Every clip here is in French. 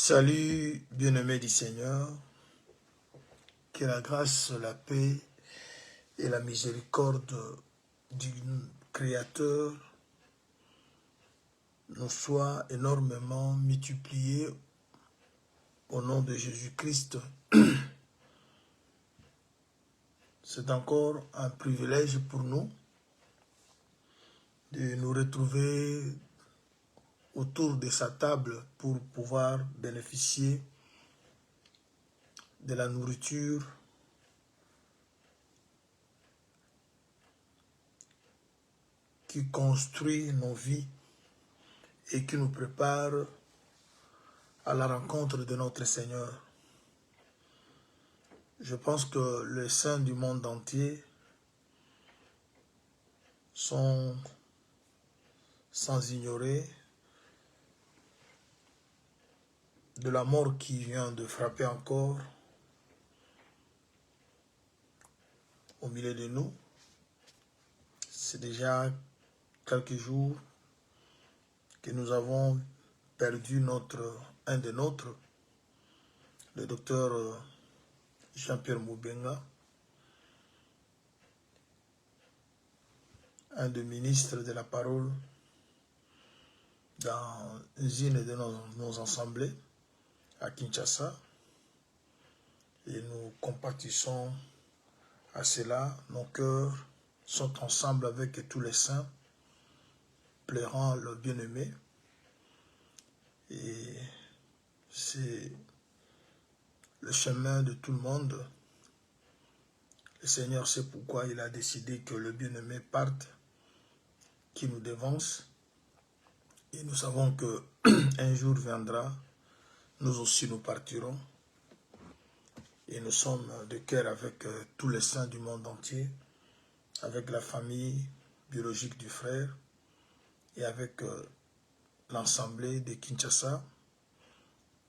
Salut, bien-aimés du Seigneur, que la grâce, la paix et la miséricorde du Créateur nous soient énormément multipliées au nom de Jésus-Christ. C'est encore un privilège pour nous de nous retrouver autour de sa table pour pouvoir bénéficier de la nourriture qui construit nos vies et qui nous prépare à la rencontre de notre Seigneur. Je pense que les saints du monde entier sont sans ignorer de la mort qui vient de frapper encore au milieu de nous. C'est déjà quelques jours que nous avons perdu un des nôtres, le docteur Jean-Pierre Moubenga, un des ministres de la parole dans une de nos assemblées à Kinshasa. Et nous compatissons à cela. Nos cœurs sont ensemble avec tous les saints, pleurant le bien-aimé. Et c'est le chemin de tout le monde. Le Seigneur sait pourquoi il a décidé que le bien-aimé parte, qui nous devance. Et nous savons que un jour viendra, nous aussi nous partirons. Et nous sommes de cœur avec tous les saints du monde entier, avec la famille biologique du frère et avec l'Assemblée de Kinshasa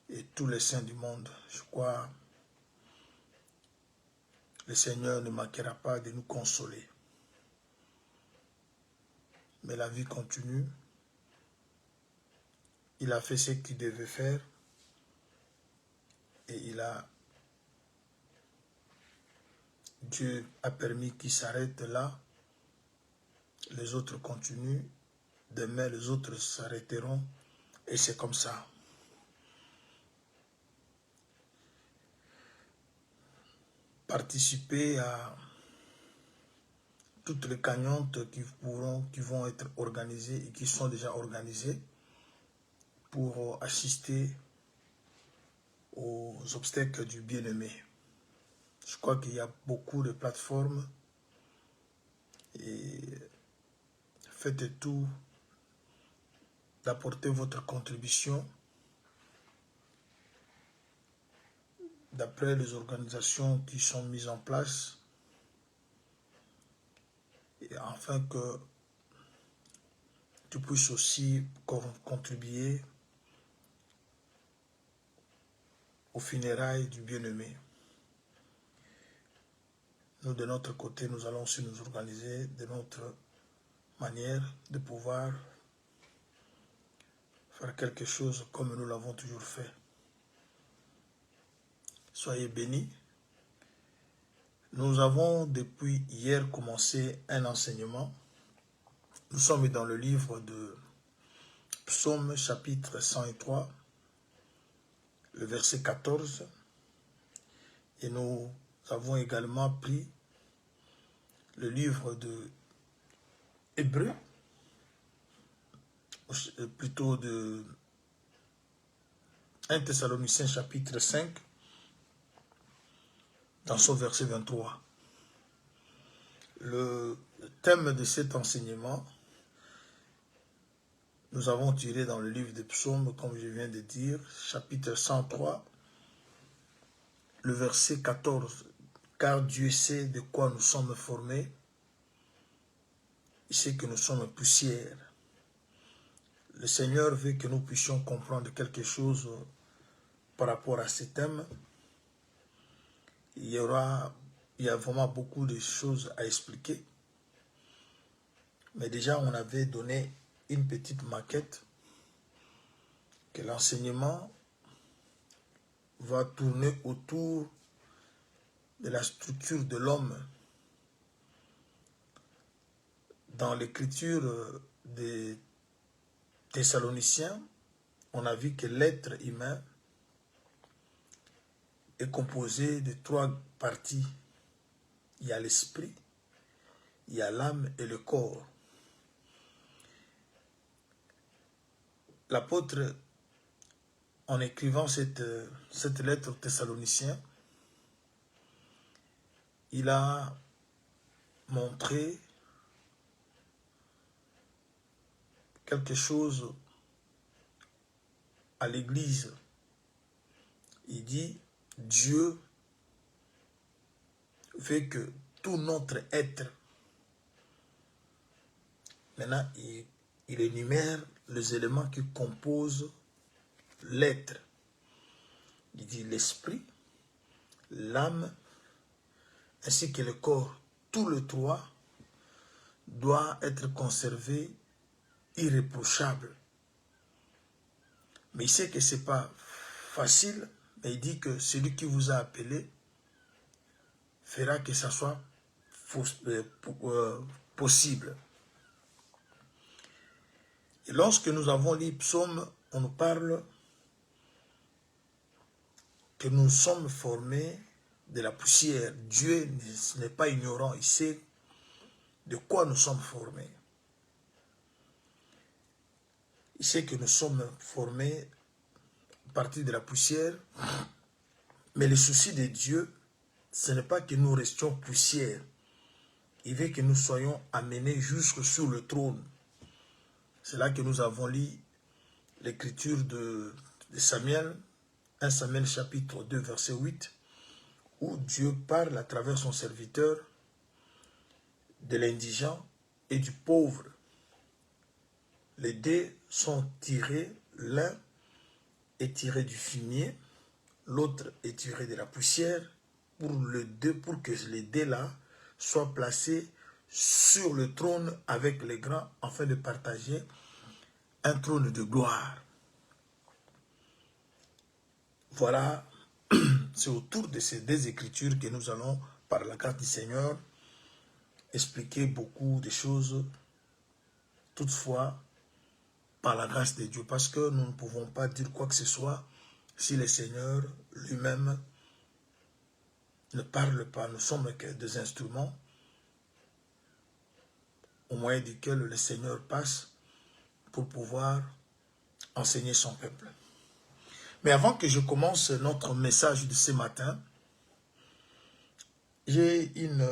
et tous les saints du monde. Je crois que le Seigneur ne manquera pas de nous consoler. Mais la vie continue. Il a fait ce qu'il devait faire et Dieu a permis qu'il s'arrête là. Les autres continuent. Demain, les autres s'arrêteront. Et c'est comme ça. Participer à toutes les cagnottes qui vont être organisées et qui sont déjà organisées pour assister aux obstacles du bien-aimé. Je crois qu'il y a beaucoup de plateformes et faites tout d'apporter votre contribution d'après les organisations qui sont mises en place et afin que tu puisses aussi contribuer aux funérailles du bien-aimé. Nous, de notre côté, nous allons aussi nous organiser de notre manière de pouvoir faire quelque chose comme nous l'avons toujours fait. Soyez bénis. Nous avons depuis hier commencé un enseignement. Nous sommes dans le livre de Psaume chapitre 103, le verset 14. Et nous avons également pris le livre de Hébreux, plutôt de 1 Thessaloniciens chapitre 5, dans son verset 23. Le thème de cet enseignement, nous avons tiré dans le livre des psaumes, comme je viens de dire, chapitre 103, le verset 14. Car Dieu sait de quoi nous sommes formés, il sait que nous sommes poussière. Le Seigneur veut que nous puissions comprendre quelque chose par rapport à ce thème. Il y a vraiment beaucoup de choses à expliquer. Mais déjà, on avait donné une petite maquette que l'enseignement va tourner autour de la structure de l'homme. Dans l'écriture des Thessaloniciens, on a vu que l'être humain est composé de 3 parties. Il y a l'esprit, il y a l'âme et le corps. L'apôtre, en écrivant cette lettre aux Thessaloniciens, il a montré quelque chose à l'Église. Il dit, Dieu fait que tout notre être, maintenant il énumère les éléments qui composent l'être. Il dit l'esprit, l'âme, ainsi que le corps. Tout le 3 doit être conservé irréprochable. Mais il sait que ce n'est pas facile, mais il dit que celui qui vous a appelé fera que ça soit possible. Et lorsque nous avons lu Psaume, on nous parle que nous sommes formés de la poussière. Dieu n'est pas ignorant, il sait de quoi nous sommes formés. Il sait que nous sommes formés à partir de la poussière, mais le souci de Dieu, ce n'est pas que nous restions poussière. Il veut que nous soyons amenés jusque sur le trône. C'est là que nous avons lu l'écriture de Samuel, 1 Samuel chapitre 2 verset 8, où Dieu parle à travers son serviteur de l'indigent et du pauvre. Les 2 sont tirés, l'un est tiré du fumier, l'autre est tiré de la poussière, pour que les 2 là soient placés sur le trône avec les grands, afin de partager un trône de gloire. Voilà, c'est autour de ces 2 écritures que nous allons, par la grâce du Seigneur, expliquer beaucoup de choses, toutefois, par la grâce de Dieu, parce que nous ne pouvons pas dire quoi que ce soit si le Seigneur lui-même ne parle pas. Nous sommes que des instruments au moyen duquel le Seigneur passe pour pouvoir enseigner son peuple. Mais avant que je commence notre message de ce matin, j'ai une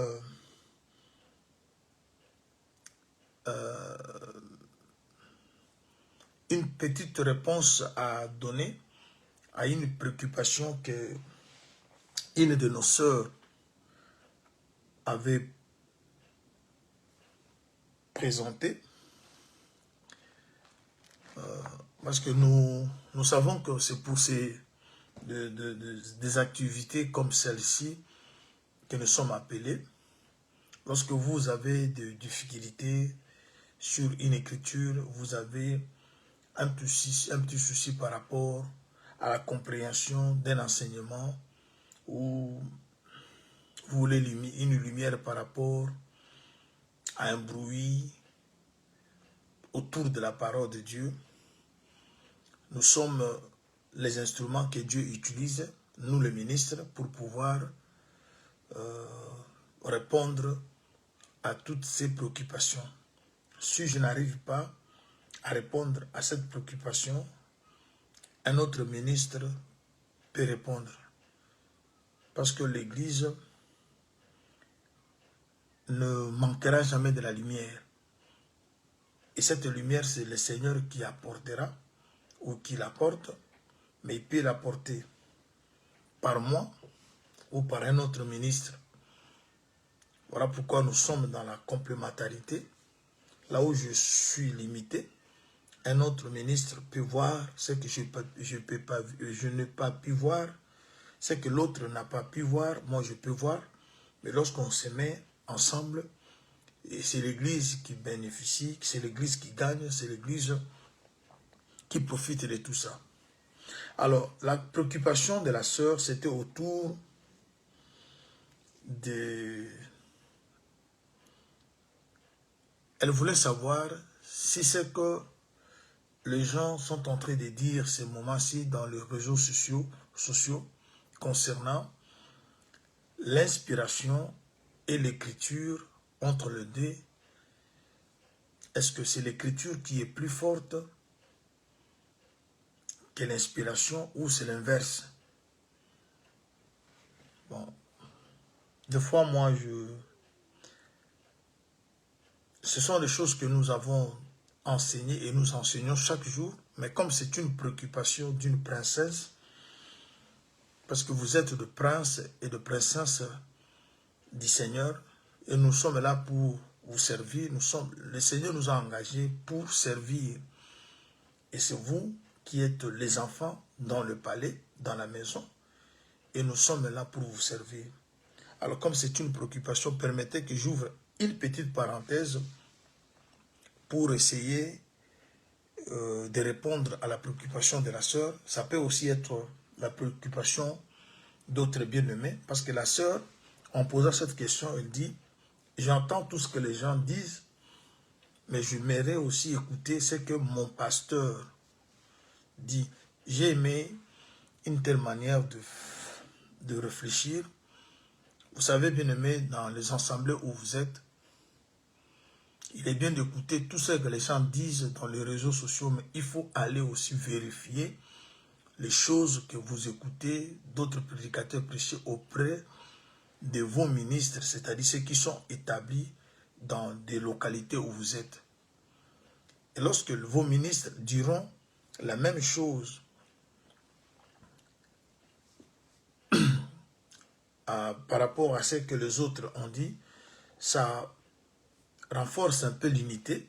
petite réponse à donner à une préoccupation que une de nos sœurs avait présentée. Parce que nous savons que c'est pour des activités comme celle-ci que nous sommes appelés. Lorsque vous avez des difficultés sur une écriture, vous avez un petit souci par rapport à la compréhension d'un enseignement, ou vous voulez une lumière par rapport à un bruit autour de la parole de Dieu, nous sommes les instruments que Dieu utilise, nous les ministres, pour pouvoir répondre à toutes ces préoccupations. Si je n'arrive pas à répondre à cette préoccupation, un autre ministre peut répondre. Parce que l'Église ne manquera jamais de la lumière. Et cette lumière, c'est le Seigneur qui apportera, ou qui l'apporte, mais il peut l'apporter par moi ou par un autre ministre. Voilà pourquoi nous sommes dans la complémentarité. Là où je suis limité, un autre ministre peut voir ce que je n'ai pas pu voir, ce que l'autre n'a pas pu voir, moi je peux voir. Mais lorsqu'on se met ensemble, c'est l'Église qui bénéficie, c'est l'Église qui gagne, c'est l'Église qui profite de tout ça. Alors, la préoccupation de la sœur, c'était autour de... Elle voulait savoir si c'est que les gens sont en train de dire ces moments-ci dans les réseaux sociaux concernant l'inspiration et l'écriture entre les deux. Est-ce que c'est l'écriture qui est plus forte que l'inspiration ou c'est l'inverse? Bon, des fois, moi, ce sont des choses que nous avons enseignées et nous enseignons chaque jour, mais comme c'est une préoccupation d'une princesse, parce que vous êtes de prince et de princesse du Seigneur, et nous sommes là pour vous servir, le Seigneur nous a engagés pour servir. Et c'est vous qui êtes les enfants dans le palais, dans la maison, et nous sommes là pour vous servir. Alors comme c'est une préoccupation, permettez que j'ouvre une petite parenthèse pour essayer de répondre à la préoccupation de la sœur. Ça peut aussi être la préoccupation d'autres bien-aimés, parce que la sœur, en posant cette question, elle dit, j'entends tout ce que les gens disent, mais j'aimerais aussi écouter ce que mon pasteur dit. J'ai aimé une telle manière de réfléchir. Vous savez, bien-aimés, dans les assemblées où vous êtes, il est bien d'écouter tout ce que les gens disent dans les réseaux sociaux, mais il faut aller aussi vérifier les choses que vous écoutez d'autres prédicateurs prêcher auprès de vos ministres, c'est-à-dire ceux qui sont établis dans des localités où vous êtes. Et lorsque vos ministres diront la même chose par rapport à ce que les autres ont dit, ça renforce un peu l'unité,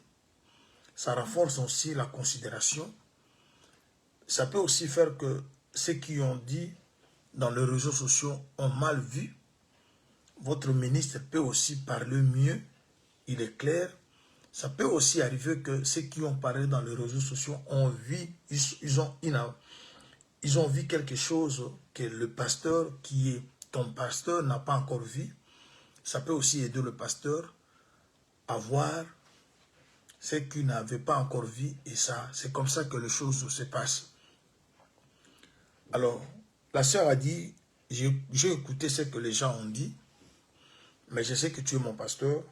ça renforce aussi la considération. Ça peut aussi faire que ceux qui ont dit dans les réseaux sociaux ont mal vu. Votre ministre peut aussi parler mieux, il est clair. Ça peut aussi arriver que ceux qui ont parlé dans les réseaux sociaux ont vu, ils ont vu quelque chose que le pasteur qui est ton pasteur n'a pas encore vu. Ça peut aussi aider le pasteur à voir ce qu'il n'avait pas encore vu, et ça, c'est comme ça que les choses se passent. Alors, la sœur a dit, j'ai écouté ce que les gens ont dit, mais je sais que tu es mon pasteur.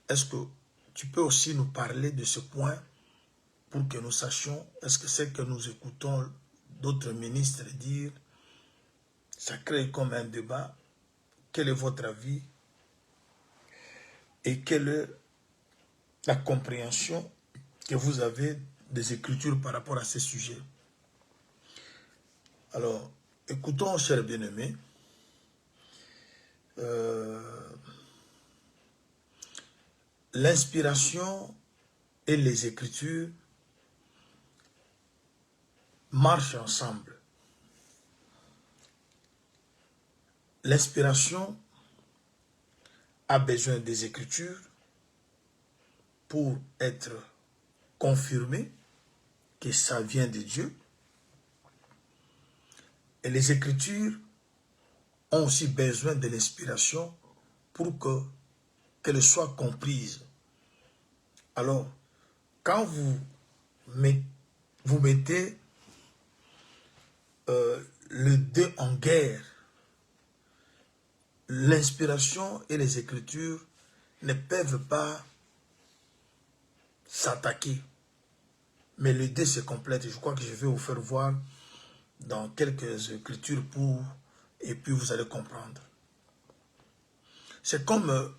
Est-ce que tu peux aussi nous parler de ce point pour que nous sachions, est-ce que c'est que nous écoutons d'autres ministres dire, ça crée comme un débat, quel est votre avis et quelle est la compréhension que vous avez des Écritures par rapport à ces sujets? Alors, écoutons, chers bien-aimés, l'inspiration et les Écritures marchent ensemble. L'inspiration a besoin des Écritures pour être confirmée que ça vient de Dieu. Et les Écritures ont aussi besoin de l'inspiration pour qu'elles soient comprises. Alors, quand vous mettez les deux en guerre, l'inspiration et les Écritures ne peuvent pas s'attaquer. Mais les deux se complètent. Je crois que je vais vous faire voir dans quelques Écritures et puis vous allez comprendre. C'est comme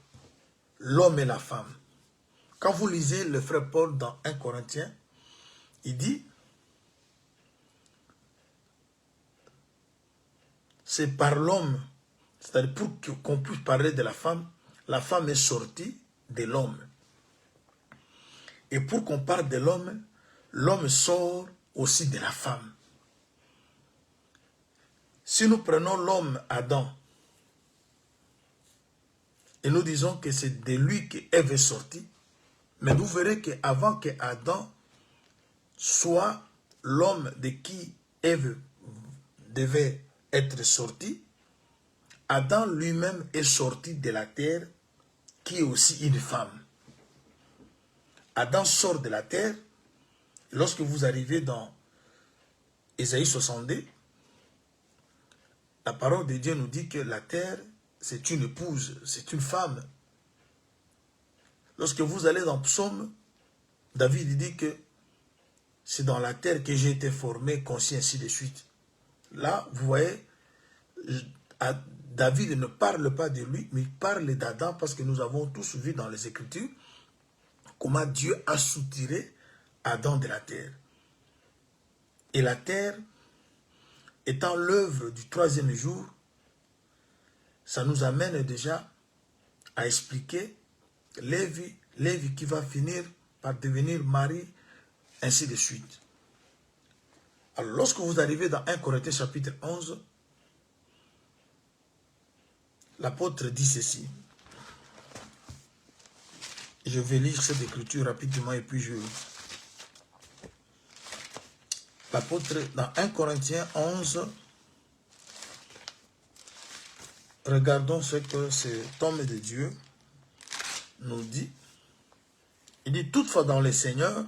l'homme et la femme. Quand vous lisez le frère Paul dans 1 Corinthiens, il dit, c'est par l'homme, c'est-à-dire pour qu'on puisse parler de la femme est sortie de l'homme. Et pour qu'on parle de l'homme, l'homme sort aussi de la femme. Si nous prenons l'homme Adam, et nous disons que c'est de lui que Ève est sortie, mais vous verrez qu'avant que Adam soit l'homme de qui Ève devait être sortie, Adam lui-même est sorti de la terre, qui est aussi une femme. Adam sort de la terre. Lorsque vous arrivez dans Ésaïe 62, la parole de Dieu nous dit que la terre, c'est une épouse, c'est une femme. Lorsque vous allez dans Psaume, David dit que c'est dans la terre que j'ai été formé, conçu, ainsi de suite. Là, vous voyez, David ne parle pas de lui, mais il parle d'Adam, parce que nous avons tous vu dans les Écritures comment Dieu a soutiré Adam de la terre. Et la terre, étant l'œuvre du troisième jour, ça nous amène déjà à expliquer Lévi qui va finir par devenir mari, ainsi de suite. Alors, lorsque vous arrivez dans 1 Corinthiens chapitre 11, l'apôtre dit ceci. Je vais lire cette écriture rapidement et puis l'apôtre, dans 1 Corinthiens 11, regardons ce que cet homme de Dieu nous dit. Il dit, toutefois dans le Seigneur,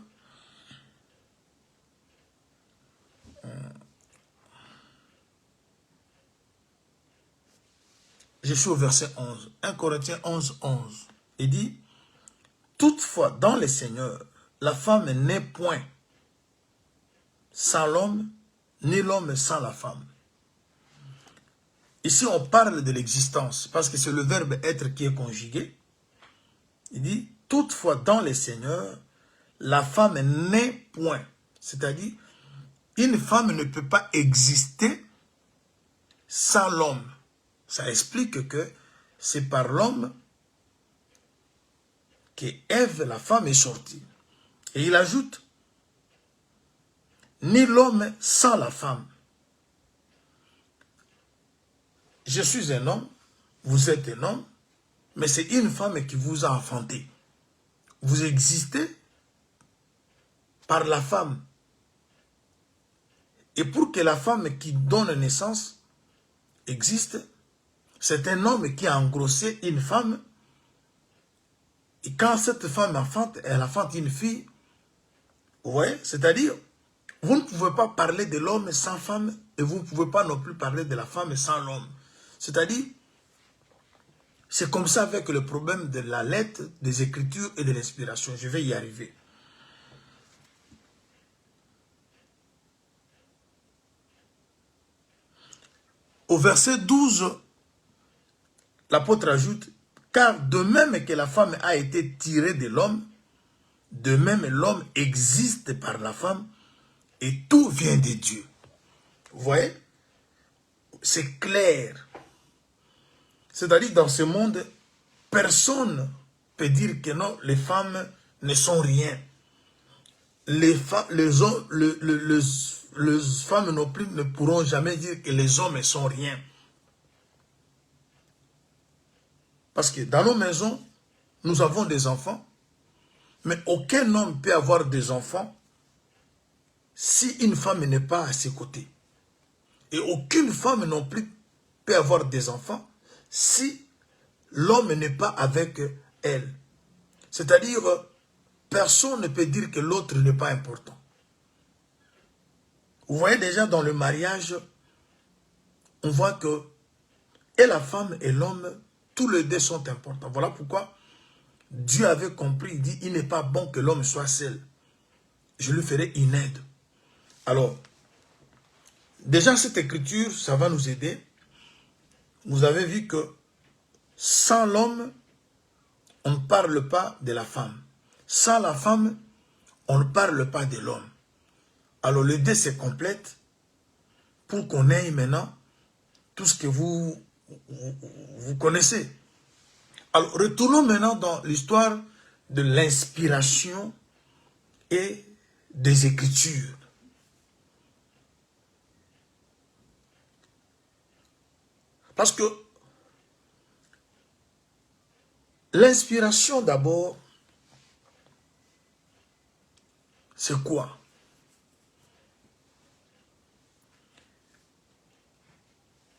je suis au verset 11, 1 Corinthiens 11, 11. Il dit, toutefois dans le Seigneur, la femme n'est point sans l'homme, ni l'homme sans la femme. Ici, on parle de l'existence, parce que c'est le verbe être qui est conjugué. Il dit, toutefois dans le Seigneur, la femme n'est point. C'est-à-dire, une femme ne peut pas exister sans l'homme. Ça explique que c'est par l'homme que Ève, la femme, est sortie. Et il ajoute, ni l'homme sans la femme. Je suis un homme, vous êtes un homme, mais c'est une femme qui vous a enfanté. Vous existez par la femme. Et pour que la femme qui donne naissance existe, c'est un homme qui a engrossé une femme. Et quand cette femme enfante, elle enfante une fille. Vous voyez? C'est-à-dire, vous ne pouvez pas parler de l'homme sans femme et vous ne pouvez pas non plus parler de la femme sans l'homme. C'est-à-dire, c'est comme ça avec le problème de la lettre, des écritures et de l'inspiration. Je vais y arriver. Au verset 12, l'apôtre ajoute, car de même que la femme a été tirée de l'homme, de même l'homme existe par la femme et tout vient de Dieu. Vous voyez? C'est clair. C'est-à-dire dans ce monde, personne ne peut dire que non, les femmes ne sont rien. Les femmes non plus ne pourront jamais dire que les hommes ne sont rien. Parce que dans nos maisons, nous avons des enfants, mais aucun homme peut avoir des enfants si une femme n'est pas à ses côtés. Et aucune femme non plus peut avoir des enfants si l'homme n'est pas avec elle. C'est-à-dire, personne ne peut dire que l'autre n'est pas important. Vous voyez déjà dans le mariage, on voit que et la femme et l'homme, tous les deux sont importants. Voilà pourquoi Dieu avait compris, il dit, il n'est pas bon que l'homme soit seul. Je lui ferai une aide. Alors, déjà cette écriture, ça va nous aider. Vous avez vu que sans l'homme, on ne parle pas de la femme. Sans la femme, on ne parle pas de l'homme. Alors les deux se complètent pour qu'on ait maintenant tout ce que vous connaissez. Alors retournons maintenant dans l'histoire de l'inspiration et des Écritures. Parce que l'inspiration d'abord, c'est quoi?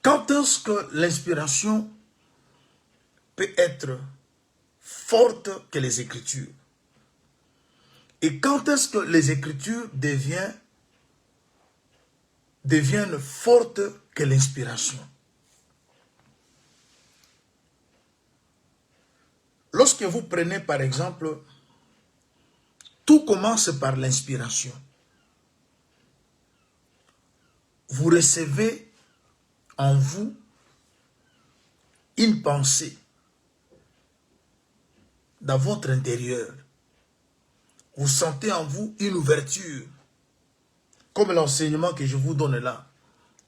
Quand est-ce que l'inspiration peut être forte que les Écritures? Et quand est-ce que les Écritures deviennent fortes que l'inspiration? Lorsque vous prenez par exemple, tout commence par l'inspiration. Vous recevez en vous une pensée dans votre intérieur. Vous sentez en vous une ouverture. Comme l'enseignement que je vous donne là.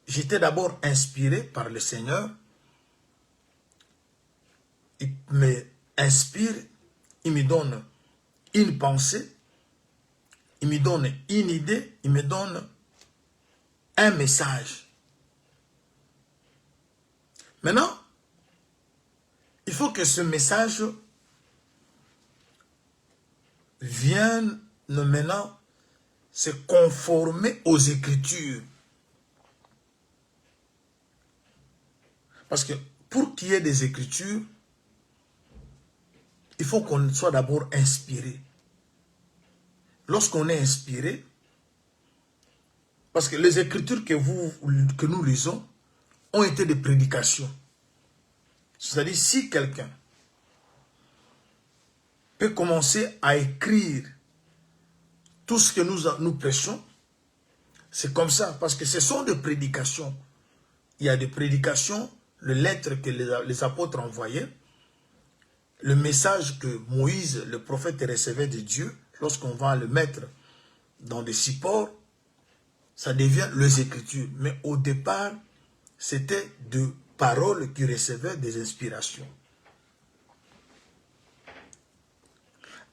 J'étais d'abord inspiré par le Seigneur. Il m'inspire, il me donne une pensée, il me donne une idée, il me donne un message. Maintenant, il faut que ce message vienne maintenant se conformer aux Écritures. Parce que pour qu'il y ait des Écritures, il faut qu'on soit d'abord inspiré. Lorsqu'on est inspiré, parce que les Écritures que nous lisons ont été des prédications. C'est-à-dire, si quelqu'un peut commencer à écrire tout ce que nous prêchons, c'est comme ça, parce que ce sont des prédications. Il y a des prédications, les lettres que les apôtres envoyaient, le message que Moïse, le prophète, recevait de Dieu, lorsqu'on va le mettre dans des supports, ça devient les Écritures. Mais au départ, c'était de paroles qui recevaient des inspirations.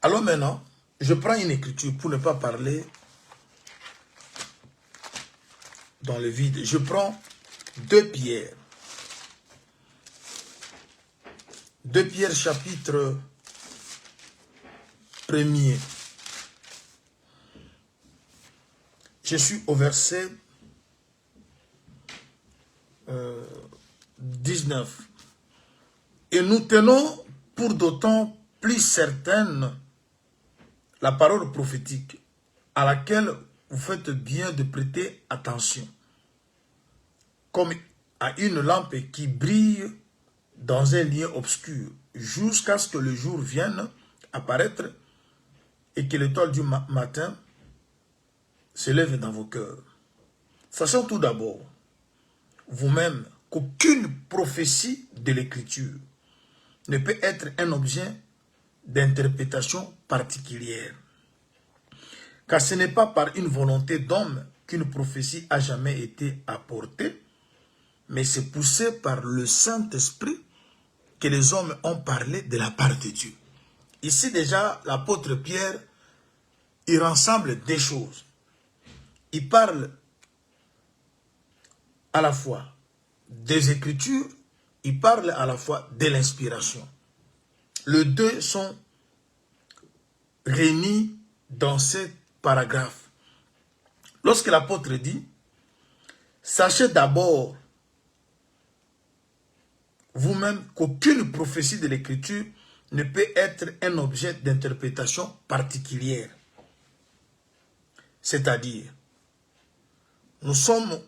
Alors maintenant, je prends une écriture pour ne pas parler dans le vide. Je prends 2 Pierre. 2 Pierre chapitre 1er. Je suis au verset 19. Et nous tenons pour d'autant plus certaine la parole prophétique à laquelle vous faites bien de prêter attention, comme à une lampe qui brille dans un lieu obscur, jusqu'à ce que le jour vienne apparaître et que l'étoile du matin se lève dans vos cœurs. Sachant tout d'abord, vous-même, qu'aucune prophétie de l'Écriture ne peut être un objet d'interprétation particulière. Car ce n'est pas par une volonté d'homme qu'une prophétie a jamais été apportée, mais c'est poussé par le Saint-Esprit que les hommes ont parlé de la part de Dieu. Ici déjà, l'apôtre Pierre, il rassemble des choses. Il parle à la fois des Écritures, il parle à la fois de l'inspiration. Les deux sont réunis dans ce paragraphe. Lorsque l'apôtre dit, sachez d'abord vous-même qu'aucune prophétie de l'Écriture ne peut être un objet d'interprétation particulière. C'est-à-dire, nous sommes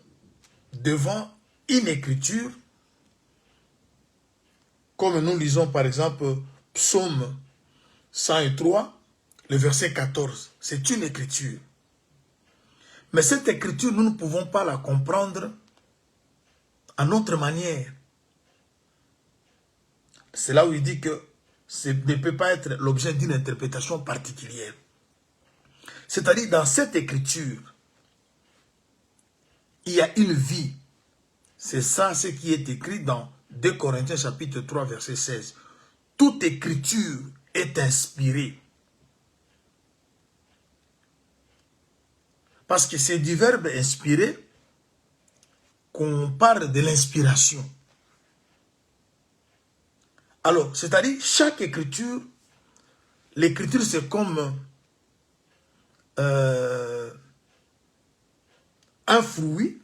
devant une Écriture, comme nous lisons par exemple Psaume 103, le verset 14. C'est une Écriture. Mais cette Écriture, nous ne pouvons pas la comprendre à notre manière. C'est là où il dit que ce ne peut pas être l'objet d'une interprétation particulière. C'est-à-dire, dans cette Écriture, il y a une vie. C'est ça ce qui est écrit dans 2 Corinthiens chapitre 3, verset 16. Toute Écriture est inspirée. Parce que c'est du verbe inspirer qu'on parle de l'inspiration. Alors, c'est-à-dire, chaque écriture, l'écriture c'est comme un fruit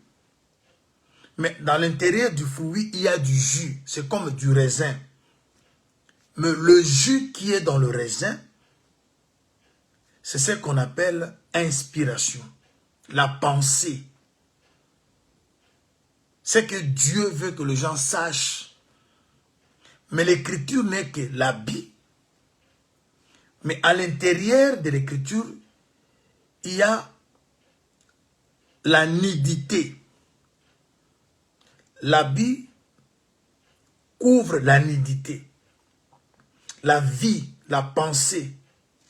Mais dans l'intérieur du fruit, il y a du jus. C'est comme du raisin. Mais le jus qui est dans le raisin, c'est ce qu'on appelle inspiration. La pensée. C'est que Dieu veut que les gens sachent. Mais l'écriture n'est que l'habit. Mais à l'intérieur de l'écriture, il y a la nudité. L'habit couvre la nudité. La vie, la pensée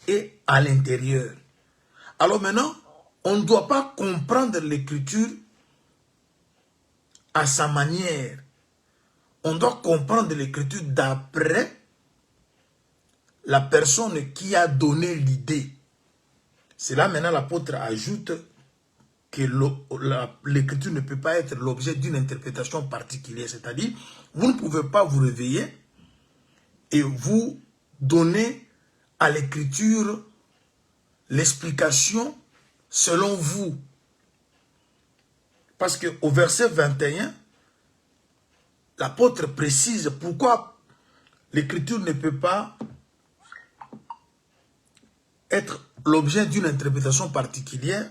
est à l'intérieur. Alors maintenant, on ne doit pas comprendre l'écriture à sa manière. On doit comprendre l'écriture d'après la personne qui a donné l'idée. C'est là maintenant l'apôtre ajoute que l'écriture ne peut pas être l'objet d'une interprétation particulière. C'est-à-dire, vous ne pouvez pas vous réveiller et vous donner à l'écriture l'explication selon vous. Parce qu'au verset 21, l'apôtre précise pourquoi l'écriture ne peut pas être l'objet d'une interprétation particulière.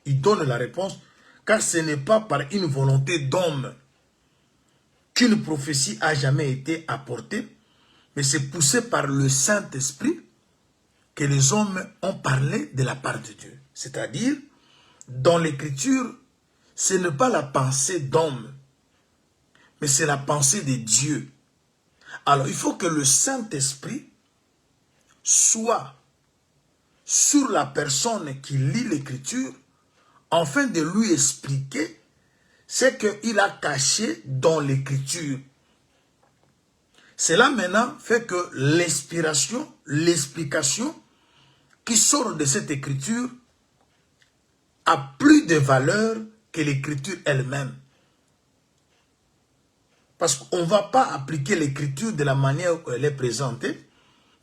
Il donne la réponse, car ce n'est pas par une volonté d'homme qu'une prophétie a jamais été apportée, mais c'est poussé par le Saint-Esprit que les hommes ont parlé de la part de Dieu. C'est-à-dire, dans l'écriture, ce n'est pas la pensée d'homme, mais c'est la pensée de Dieu. Alors, il faut que le Saint-Esprit soit sur la personne qui lit l'écriture, afin de lui expliquer ce qu'il a caché dans l'écriture. Cela maintenant fait que l'inspiration, l'explication qui sort de cette écriture a plus de valeur que l'écriture elle-même. Parce qu'on ne va pas appliquer l'écriture de la manière où elle est présentée,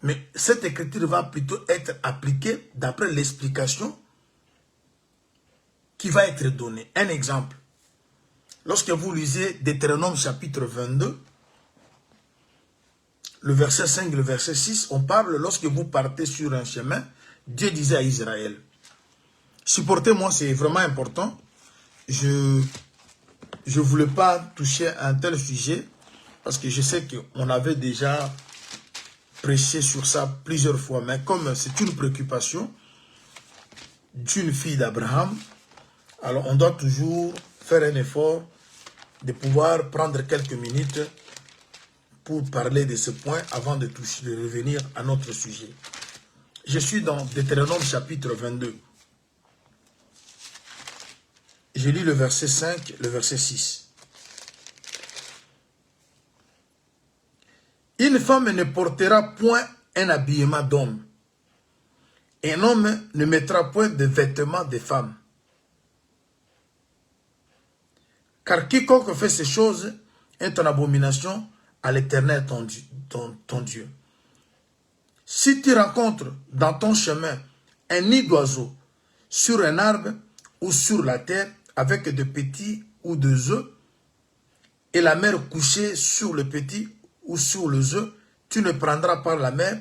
mais cette écriture va plutôt être appliquée d'après l'explication qui va être donnée. Un exemple. Lorsque vous lisez Deutéronome chapitre 22, le verset 5 et le verset 6, on parle lorsque vous partez sur un chemin, Dieu disait à Israël. Supportez-moi, c'est vraiment important. Je ne voulais pas toucher un tel sujet parce que je sais qu'on avait déjà prêché sur ça plusieurs fois. Mais comme c'est une préoccupation d'une fille d'Abraham, alors on doit toujours faire un effort de pouvoir prendre quelques minutes pour parler de ce point avant de revenir à notre sujet. Je suis dans Deutéronome chapitre 22. Je lis le verset 5, le verset 6. Une femme ne portera point un habillement d'homme. Un homme ne mettra point de vêtements de femme. Car quiconque fait ces choses est en abomination à l'Éternel ton Dieu. Si tu rencontres dans ton chemin un nid d'oiseau sur un arbre ou sur la terre avec de petits ou des œufs, et la mère couchée sur le petit ou sur les œufs, tu ne prendras pas la mère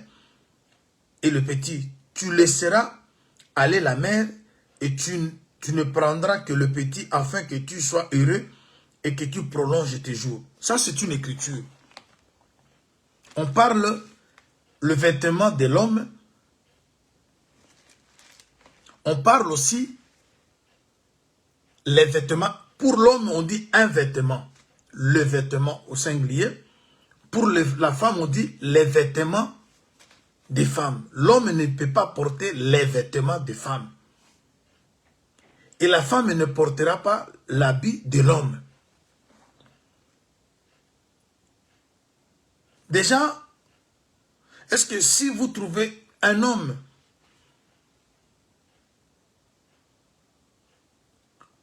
et le petit. Tu laisseras aller la mère et tu ne prendras que le petit afin que tu sois heureux et que tu prolonges tes jours. Ça, c'est une écriture. On parle le vêtement de l'homme. On parle aussi les vêtements. Pour l'homme, on dit un vêtement. Le vêtement au singulier. Pour la femme, on dit les vêtements des femmes. L'homme ne peut pas porter les vêtements des femmes. Et la femme ne portera pas l'habit de l'homme. Déjà, est-ce que si vous trouvez un homme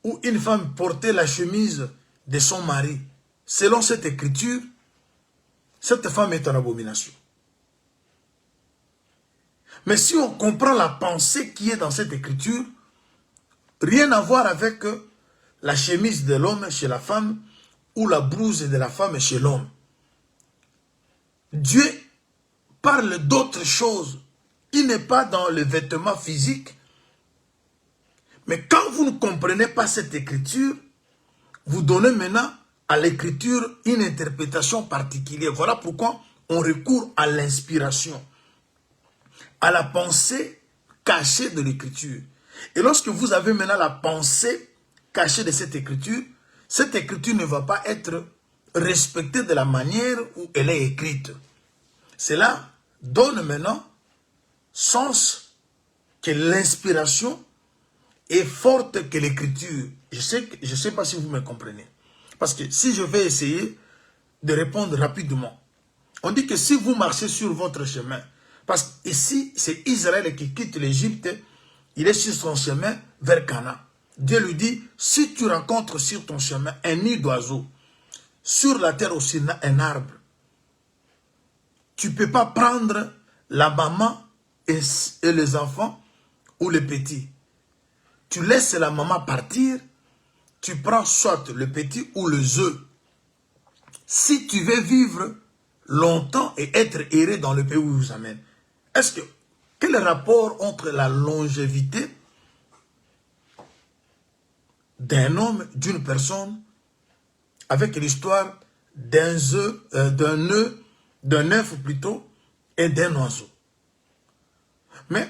ou une femme porter la chemise de son mari, selon cette écriture, cette femme est en abomination. Mais si on comprend la pensée qui est dans cette écriture, rien à voir avec la chemise de l'homme chez la femme ou la blouse de la femme chez l'homme. Dieu parle d'autre chose. Il n'est pas dans le vêtement physique. Mais quand vous ne comprenez pas cette écriture, vous donnez maintenant à l'écriture une interprétation particulière. Voilà pourquoi on recourt à l'inspiration, à la pensée cachée de l'écriture. Et lorsque vous avez maintenant la pensée cachée de cette écriture ne va pas être respectée de la manière où elle est écrite. Cela donne maintenant sens que l'inspiration est forte que l'écriture. Je ne sais pas si vous me comprenez. Parce que si je vais essayer de répondre rapidement, on dit que si vous marchez sur votre chemin, parce qu'ici c'est Israël qui quitte l'Égypte, il est sur son chemin vers Canaan. Dieu lui dit, si tu rencontres sur ton chemin un nid d'oiseau, sur la terre aussi un arbre, tu ne peux pas prendre la maman et les enfants ou les petits. Tu laisses la maman partir, tu prends soit le petit ou les œufs. Si tu veux vivre longtemps et être erré dans le pays où il vous amène, quel est le rapport entre la longévité d'un homme, d'une personne, avec l'histoire d'un œuf plutôt, et d'un oiseau? Mais,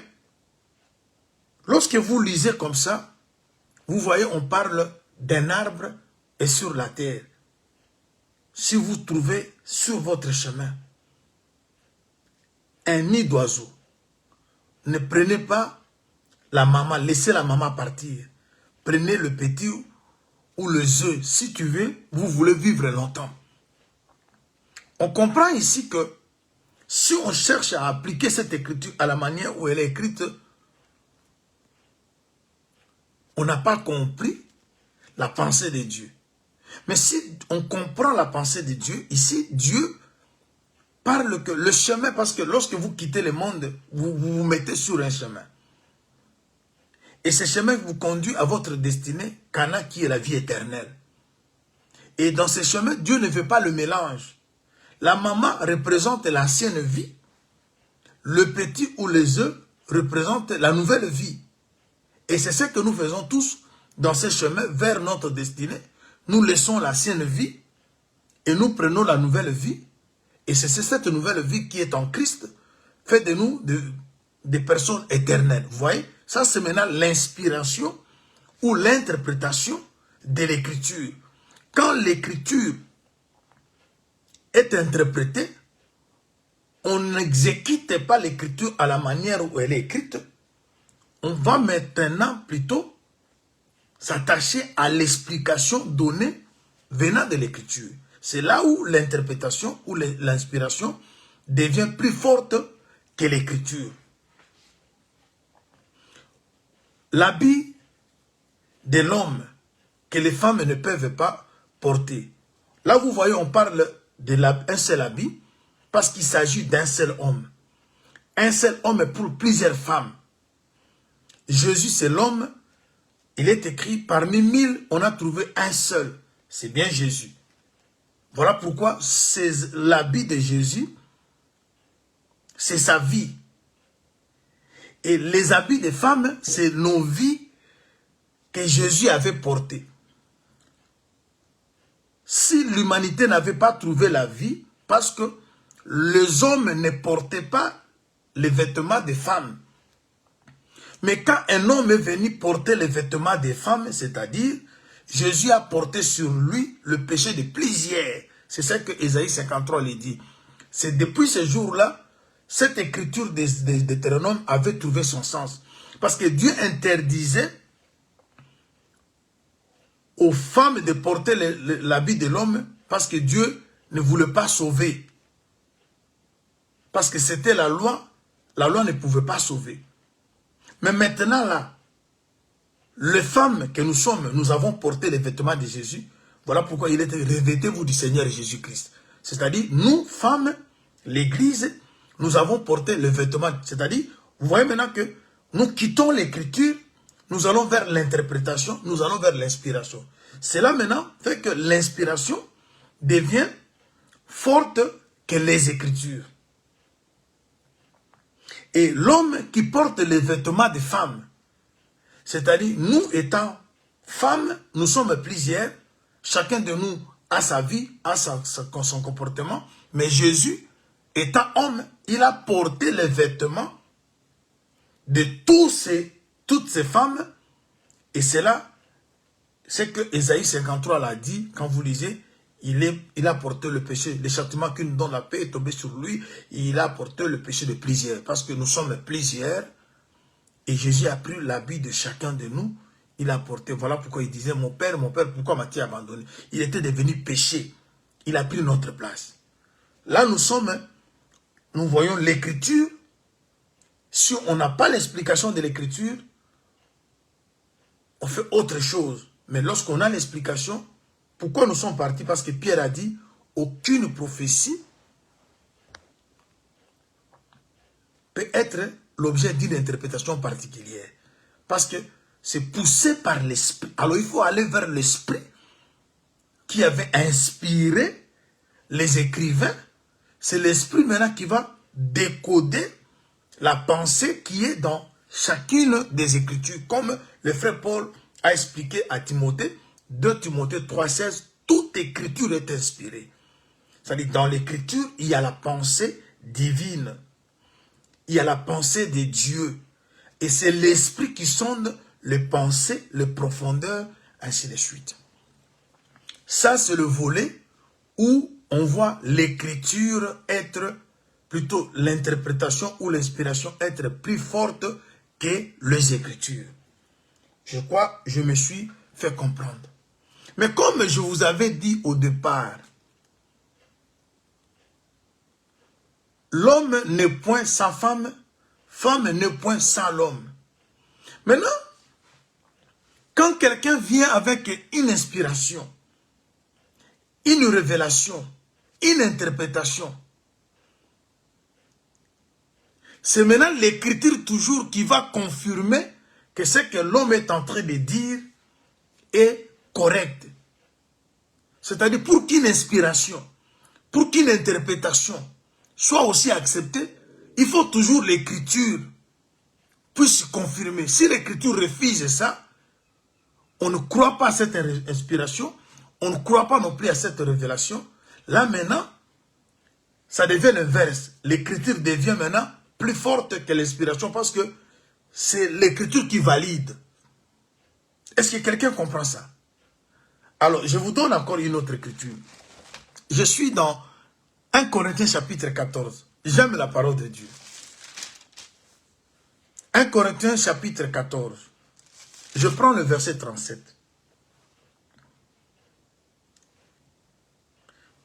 lorsque vous lisez comme ça, vous voyez, on parle d'un arbre et sur la terre. Si vous trouvez sur votre chemin un nid d'oiseau, ne prenez pas la maman, laissez la maman partir. Prenez le petit ou les œufs. Si tu veux, vous voulez vivre longtemps. On comprend ici que si on cherche à appliquer cette écriture à la manière où elle est écrite, on n'a pas compris la pensée de Dieu. Mais si on comprend la pensée de Dieu, ici, Dieu parle que le chemin, parce que lorsque vous quittez le monde, vous vous mettez sur un chemin. Et ce chemin vous conduit à votre destinée, Canaan, qui est la vie éternelle. Et dans ce chemin, Dieu ne veut pas le mélange. La maman représente l'ancienne vie. Le petit ou les œufs représentent la nouvelle vie. Et c'est ce que nous faisons tous dans ce chemin vers notre destinée. Nous laissons l'ancienne vie et nous prenons la nouvelle vie. Et c'est cette nouvelle vie qui est en Christ, fait de nous des personnes éternelles. Vous voyez, ça c'est maintenant l'inspiration ou l'interprétation de l'écriture. Quand l'écriture est interprétée, on n'exécute pas l'écriture à la manière où elle est écrite. On va maintenant plutôt s'attacher à l'explication donnée venant de l'écriture. C'est là où l'interprétation ou l'inspiration devient plus forte que l'écriture. L'habit de l'homme que les femmes ne peuvent pas porter. Là, vous voyez, on parle d'un seul habit parce qu'il s'agit d'un seul homme. Un seul homme pour plusieurs femmes. Jésus, c'est l'homme. Il est écrit, parmi 1000, on a trouvé un seul. C'est bien Jésus. Voilà pourquoi c'est l'habit de Jésus, c'est sa vie. Et les habits des femmes, c'est nos vies que Jésus avait portées. Si l'humanité n'avait pas trouvé la vie, parce que les hommes ne portaient pas les vêtements des femmes. Mais quand un homme est venu porter les vêtements des femmes, c'est-à-dire, Jésus a porté sur lui le péché de plusieurs. C'est ça que Ésaïe 53 lui dit. C'est depuis ce jour-là, cette écriture de Deutéronome avait trouvé son sens. Parce que Dieu interdisait aux femmes de porter l'habit de l'homme parce que Dieu ne voulait pas sauver. Parce que c'était la loi ne pouvait pas sauver. Mais maintenant là, les femmes que nous sommes, nous avons porté les vêtements de Jésus. Voilà pourquoi il était revêtez-vous du Seigneur Jésus-Christ. C'est-à-dire, nous, femmes, l'Église, nous avons porté les vêtements. C'est-à-dire, vous voyez maintenant que nous quittons l'écriture, nous allons vers l'interprétation, nous allons vers l'inspiration. Cela maintenant fait que l'inspiration devient forte que les Écritures. Et l'homme qui porte les vêtements des femmes, c'est-à-dire nous étant femmes, nous sommes plusieurs, chacun de nous a sa vie, a son comportement, mais Jésus, étant homme, il a porté les vêtements de toutes ces femmes, et c'est là, c'est que Ésaïe 53 l'a dit, quand vous lisez, il a porté le péché, le châtiment qui nous donne la paix est tombé sur lui, il a porté le péché de plusieurs, parce que nous sommes plusieurs, et Jésus a pris l'habit de chacun de nous, il a porté, voilà pourquoi il disait, mon père, pourquoi m'as-tu abandonné? Il était devenu péché, il a pris notre place. Là nous voyons l'écriture, si on n'a pas l'explication de l'écriture, on fait autre chose. Mais lorsqu'on a l'explication, pourquoi nous sommes partis? Parce que Pierre a dit, aucune prophétie peut être l'objet d'une interprétation particulière. Parce que c'est poussé par l'esprit. Alors il faut aller vers l'esprit qui avait inspiré les écrivains. C'est l'esprit maintenant qui va décoder la pensée qui est dans chacune des Écritures. Comme le frère Paul a expliqué à Timothée, 2 Timothée 3,16, toute Écriture est inspirée. C'est-à-dire dans l'Écriture, il y a la pensée divine. Il y a la pensée de Dieu. Et c'est l'esprit qui sonde les pensées, les profondeurs, ainsi de suite. Ça, c'est le volet où on voit l'écriture être, plutôt l'interprétation ou l'inspiration être plus forte que les écritures. Je crois que je me suis fait comprendre. Mais comme je vous avais dit au départ, l'homme n'est point sans femme, femme n'est point sans l'homme. Maintenant, quand quelqu'un vient avec une inspiration, une révélation, une interprétation, c'est maintenant l'écriture toujours qui va confirmer que ce que l'homme est en train de dire est correct. C'est-à-dire pour qu'une inspiration, pour qu'une interprétation soit aussi acceptée, il faut toujours l'écriture puisse confirmer. Si l'écriture refuse ça, on ne croit pas à cette inspiration, on ne croit pas non plus à cette révélation. Là maintenant, ça devient l'inverse. L'écriture devient maintenant plus forte que l'inspiration parce que c'est l'écriture qui valide. Est-ce que quelqu'un comprend ça? Alors, je vous donne encore une autre écriture. Je suis dans 1 Corinthiens chapitre 14. J'aime la parole de Dieu. 1 Corinthiens chapitre 14. Je prends le verset 37.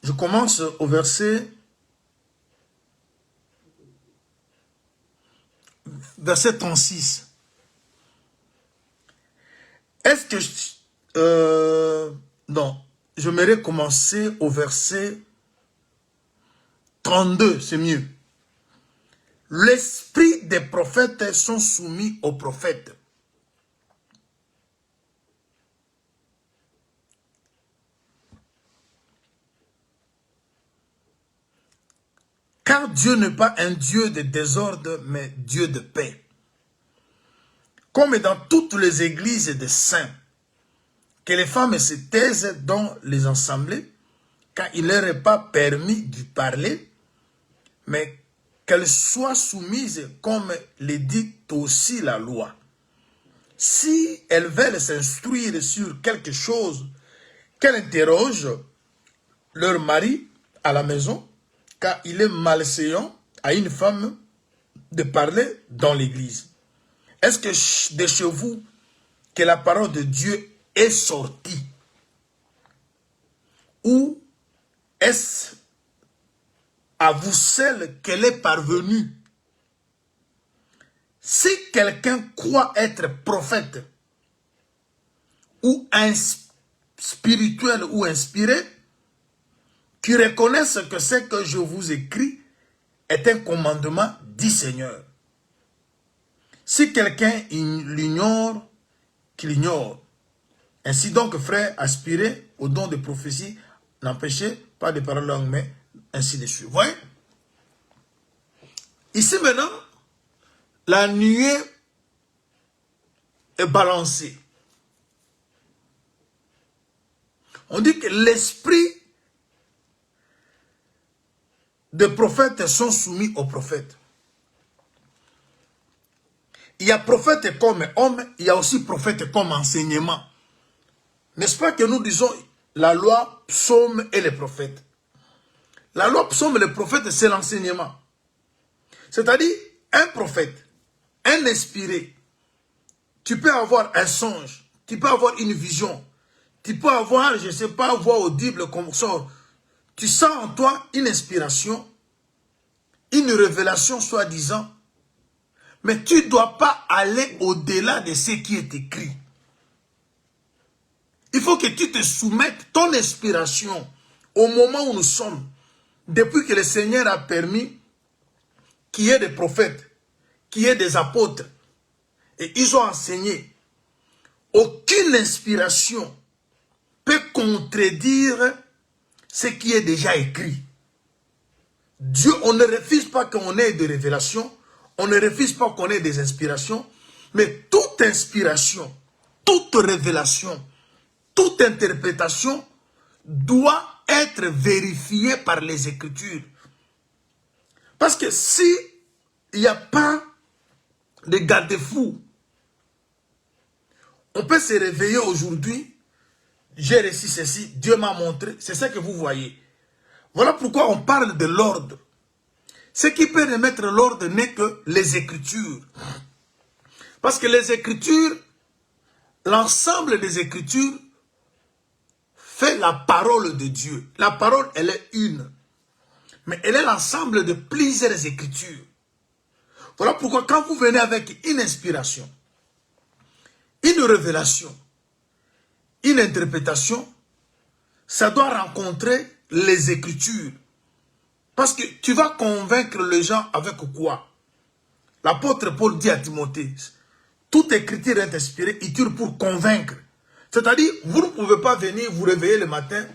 Je commence au verset 36. Est-ce que... non, j'aimerais commencer au verset 32, c'est mieux. L'esprit des prophètes sont soumis aux prophètes. Car Dieu n'est pas un Dieu de désordre, mais Dieu de paix. Comme dans toutes les églises des saints, que les femmes se taisent dans les assemblées, car il ne leur est pas permis de parler, mais qu'elles soient soumises comme le dit aussi la loi. Si elles veulent s'instruire sur quelque chose, qu'elles interrogent leur mari à la maison, car il est malséant à une femme de parler dans l'église. Est-ce que de chez vous, que la parole de Dieu est sortie? Ou est-ce à vous seul qu'elle est parvenue? Si quelqu'un croit être prophète, ou spirituel ou inspiré, qui reconnaissent que ce que je vous écris est un commandement du Seigneur. Si quelqu'un l'ignore, qu'il ignore. Ainsi donc, frères, aspirez au don de prophétie, n'empêchez Pas de paroles longues, mais ainsi de suite. Vous voyez? Ici maintenant, la nuée est balancée. On dit que l'esprit des prophètes sont soumis aux prophètes. Il y a prophète comme homme, il y a aussi prophète comme enseignement. N'est-ce pas que nous disons la loi, psaume et les prophètes? La loi, psaume et les prophètes, c'est l'enseignement. C'est-à-dire, un prophète, un inspiré, tu peux avoir un songe, tu peux avoir une vision, tu peux avoir, je ne sais pas, voix audible comme ça. Tu sens en toi une inspiration, une révélation soi-disant, mais tu ne dois pas aller au-delà de ce qui est écrit. Il faut que tu te soumettes ton inspiration au moment où nous sommes, depuis que le Seigneur a permis qu'il y ait des prophètes, qu'il y ait des apôtres, et ils ont enseigné. Aucune inspiration peut contredire ce qui est déjà écrit. Dieu, on ne refuse pas qu'on ait des révélations, on ne refuse pas qu'on ait des inspirations, mais toute inspiration, toute révélation, toute interprétation doit être vérifiée par les Écritures. Parce que si il n'y a pas de garde-fou, on peut se réveiller aujourd'hui, j'ai reçu ceci, Dieu m'a montré, c'est ça que vous voyez. Voilà pourquoi on parle de l'ordre. Ce qui peut remettre l'ordre n'est que les Écritures. Parce que les Écritures, l'ensemble des Écritures fait la parole de Dieu. La parole, elle est une. Mais elle est l'ensemble de plusieurs Écritures. Voilà pourquoi quand vous venez avec une inspiration, une révélation, une interprétation, ça doit rencontrer les Écritures. Parce que tu vas convaincre les gens avec quoi? L'apôtre Paul dit à Timothée, toute écriture est inspirée, utile pour convaincre. C'est-à-dire, vous ne pouvez pas venir vous réveiller le matin,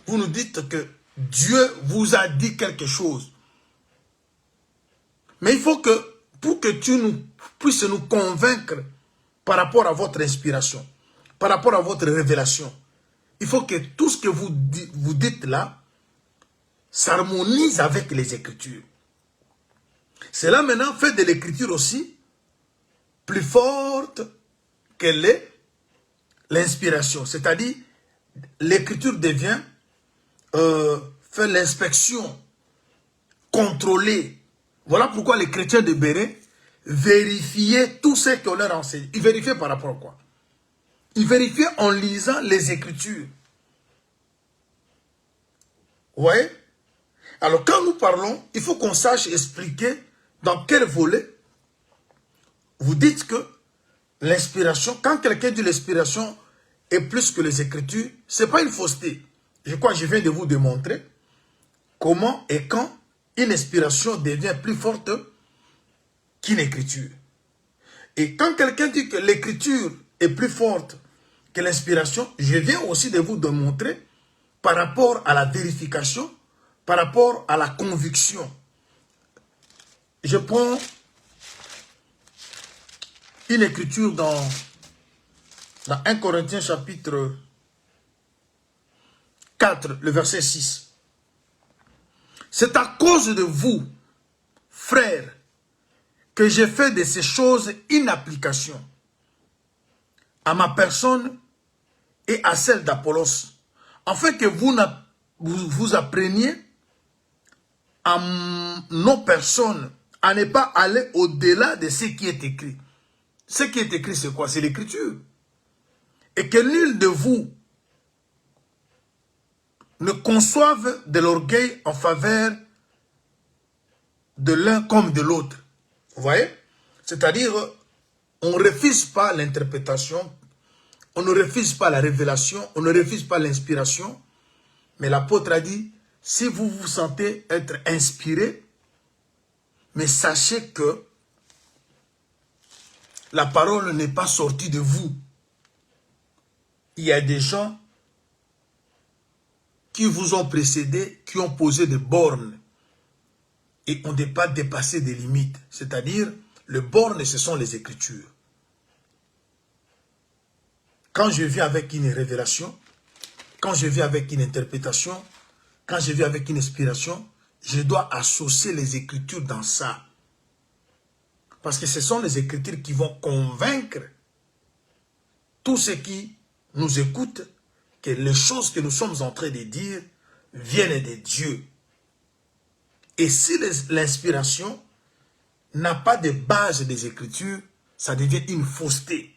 vous nous dites que Dieu vous a dit quelque chose. Mais il faut que, pour que tu puisses nous convaincre par rapport à votre inspiration, par rapport à votre révélation, il faut que tout ce que vous dites là s'harmonise avec les Écritures. Cela maintenant fait de l'Écriture aussi plus forte que l'inspiration. C'est-à-dire, l'Écriture devient, fait l'inspection, contrôler. Voilà pourquoi les chrétiens de Béret vérifiaient tout ce qu'on leur enseigne. Ils vérifiaient par rapport à quoi? Ils vérifiaient en lisant les Écritures. Vous voyez? Alors quand nous parlons, il faut qu'on sache expliquer dans quel volet vous dites que l'inspiration, quand quelqu'un dit l'inspiration est plus que les Écritures, ce n'est pas une fausseté. Je crois que je viens de vous démontrer comment et quand une inspiration devient plus forte qu'une écriture. Et quand quelqu'un dit que l'écriture est plus forte que l'inspiration, je viens aussi de vous démontrer par rapport à la vérification, par rapport à la conviction. Je prends une écriture dans 1 Corinthiens chapitre 4, le verset 6. C'est à cause de vous, frères, que j'ai fait de ces choses une application à ma personne et à celle d'Apollos, afin que vous appreniez à nos personnes à ne pas aller au-delà de ce qui est écrit. Ce qui est écrit, c'est quoi? C'est l'Écriture. Et que nul de vous ne conçoive de l'orgueil en faveur de l'un comme de l'autre. Vous voyez? C'est-à-dire, on ne refuse pas l'interprétation, on ne refuse pas la révélation, on ne refuse pas l'inspiration. Mais l'apôtre a dit, si vous vous sentez être inspiré, mais sachez que la parole n'est pas sortie de vous. Il y a des gens qui vous ont précédé, qui ont posé des bornes et on n'a pas dépassé des limites. C'est-à-dire, les bornes, ce sont les Écritures. Quand je viens avec une révélation, quand je viens avec une interprétation, quand je viens avec une inspiration, je dois associer les Écritures dans ça. Parce que ce sont les Écritures qui vont convaincre tous ceux qui nous écoutent que les choses que nous sommes en train de dire viennent de Dieu. Et si l'inspiration n'a pas de base des Écritures, ça devient une fausseté.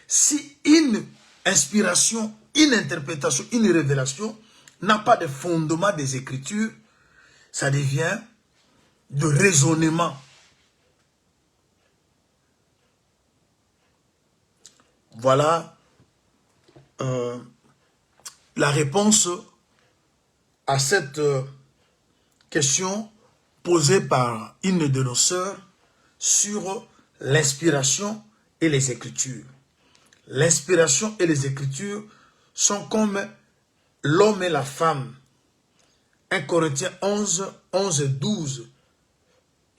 Si une inspiration, une interprétation, une révélation n'a pas de fondement des Écritures, ça devient de raisonnement. Voilà la réponse à cette question posée par une de nos sœurs sur l'inspiration et les Écritures. L'inspiration et les Écritures sont comme l'homme et la femme. 1 Corinthiens 11, 11 et 12.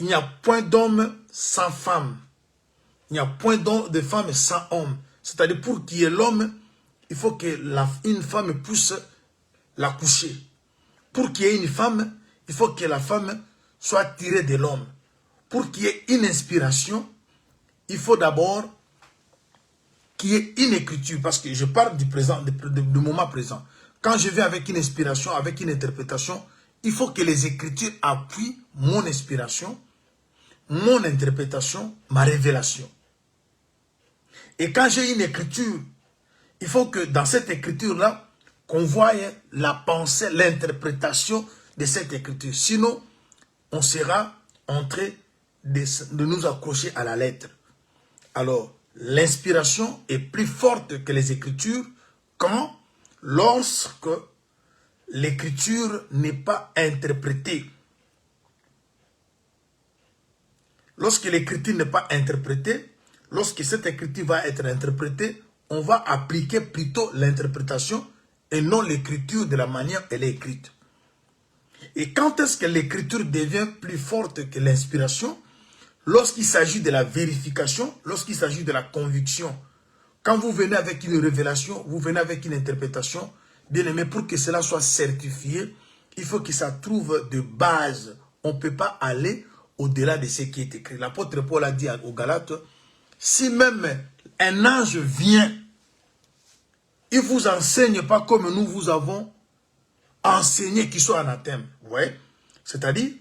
Il n'y a point d'homme sans femme. Il n'y a point de femme sans homme. C'est-à-dire, pour qu'il y ait l'homme, il faut qu'une femme puisse l'accoucher. Pour qu'il y ait une femme, il faut que la femme soit tirée de l'homme. Pour qu'il y ait une inspiration, il faut d'abord qu'il y ait une écriture. Parce que je parle du présent, du moment présent. Quand je viens avec une inspiration, avec une interprétation, il faut que les Écritures appuient mon inspiration, mon interprétation, ma révélation. Et quand j'ai une écriture, il faut que dans cette écriture-là, qu'on voie la pensée, l'interprétation de cette écriture. Sinon, on sera en train de nous accrocher à la lettre. Alors, l'inspiration est plus forte que les Écritures lorsque l'écriture n'est pas interprétée. Lorsque l'écriture n'est pas interprétée, lorsque cette écriture va être interprétée, on va appliquer plutôt l'interprétation et non l'écriture de la manière dont elle est écrite. Et quand est-ce que l'écriture devient plus forte que l'inspiration? Lorsqu'il s'agit de la vérification, lorsqu'il s'agit de la conviction. Quand vous venez avec une révélation, vous venez avec une interprétation, bien aimé, pour que cela soit certifié, il faut que ça trouve de base. On ne peut pas aller au-delà de ce qui est écrit. L'apôtre Paul a dit aux Galates, si même un ange vient, il ne vous enseigne pas comme nous vous avons enseigné qu'il soit anathème. Vous voyez? C'est-à-dire,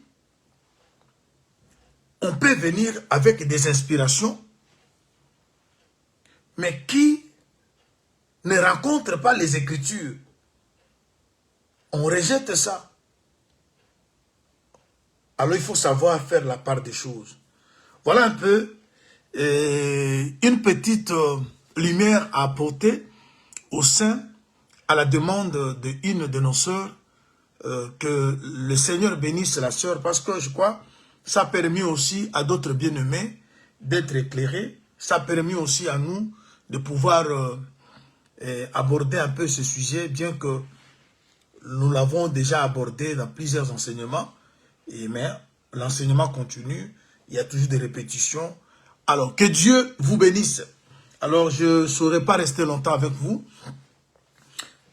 on peut venir avec des inspirations, mais qui ne rencontrent pas les Écritures. On rejette ça. Alors il faut savoir faire la part des choses. Voilà un peu une petite lumière à apporter au sein, à la demande d'une de nos sœurs, que le Seigneur bénisse la sœur, parce que je crois ça a permis aussi à d'autres bien-aimés d'être éclairés. Ça a permis aussi à nous de pouvoir aborder un peu ce sujet, bien que nous l'avons déjà abordé dans plusieurs enseignements. Mais l'enseignement continue, il y a toujours des répétitions. Alors, que Dieu vous bénisse. Alors, je ne saurais pas rester longtemps avec vous.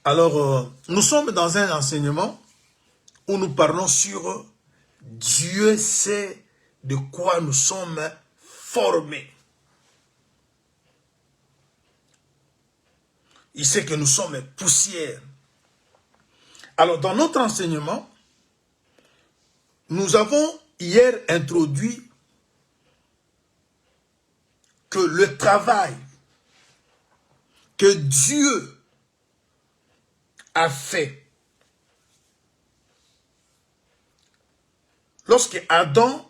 Alors, nous sommes dans un enseignement où nous parlons sur Dieu sait de quoi nous sommes formés. Il sait que nous sommes poussière. Alors, dans notre enseignement, nous avons hier introduit que le travail que Dieu a fait lorsque Adam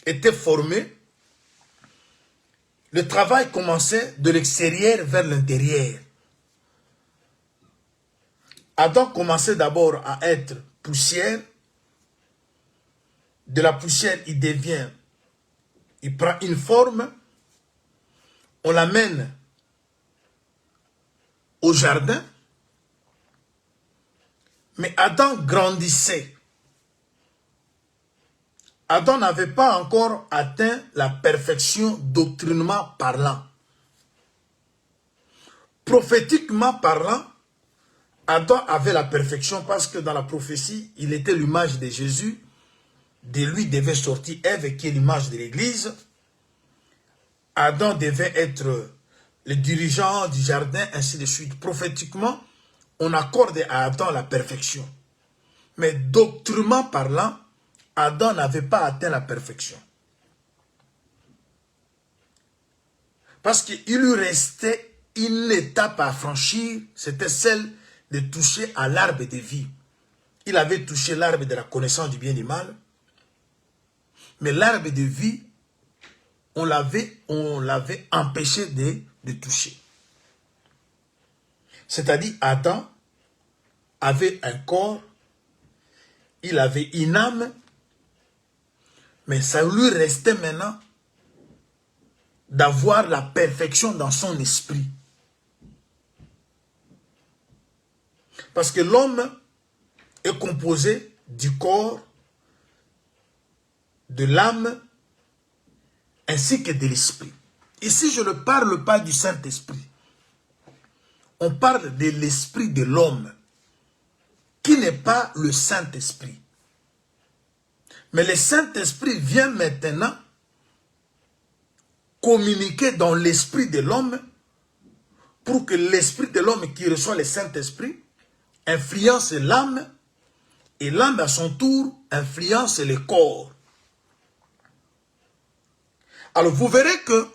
était formé, le travail commençait de l'extérieur vers l'intérieur. Adam commençait d'abord à être poussière. De la poussière, il prend une forme. On l'amène au jardin, mais Adam grandissait. Adam n'avait pas encore atteint la perfection doctrinement parlant. Prophétiquement parlant, Adam avait la perfection parce que dans la prophétie, il était l'image de Jésus. De lui devait sortir Ève qui est l'image de l'Église. Adam devait être le dirigeant du jardin, ainsi de suite. Prophétiquement, on accorde à Adam la perfection. Mais doctrinement parlant, Adam n'avait pas atteint la perfection. Parce qu'il lui restait une étape à franchir, c'était celle de toucher à l'arbre de vie. Il avait touché l'arbre de la connaissance du bien et du mal. Mais l'arbre de vie, on l'avait empêché de toucher. C'est-à-dire, Adam avait un corps, il avait une âme, mais ça lui restait maintenant d'avoir la perfection dans son esprit. Parce que l'homme est composé du corps, de l'âme, ainsi que de l'esprit. Ici, je ne parle pas du Saint-Esprit. On parle de l'esprit de l'homme, qui n'est pas le Saint-Esprit. Mais le Saint-Esprit vient maintenant communiquer dans l'esprit de l'homme pour que l'esprit de l'homme qui reçoit le Saint-Esprit influence l'âme et l'âme à son tour influence le corps. Alors vous verrez que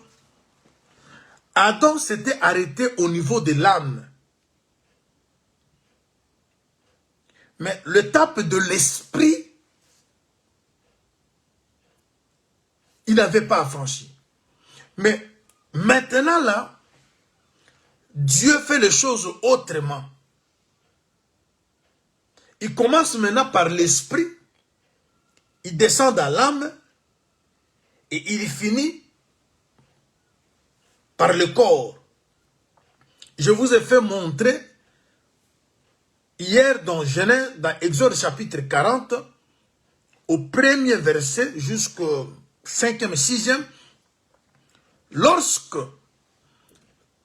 Adam s'était arrêté au niveau de l'âme. Mais l'étape de l'esprit, il n'avait pas franchi. Mais maintenant là, Dieu fait les choses autrement. Il commence maintenant par l'esprit, il descend dans l'âme et il finit par le corps. Je vous ai fait montrer hier dans Genèse, dans Exode chapitre 40, au premier verset jusqu'au 5e, 6e, lorsque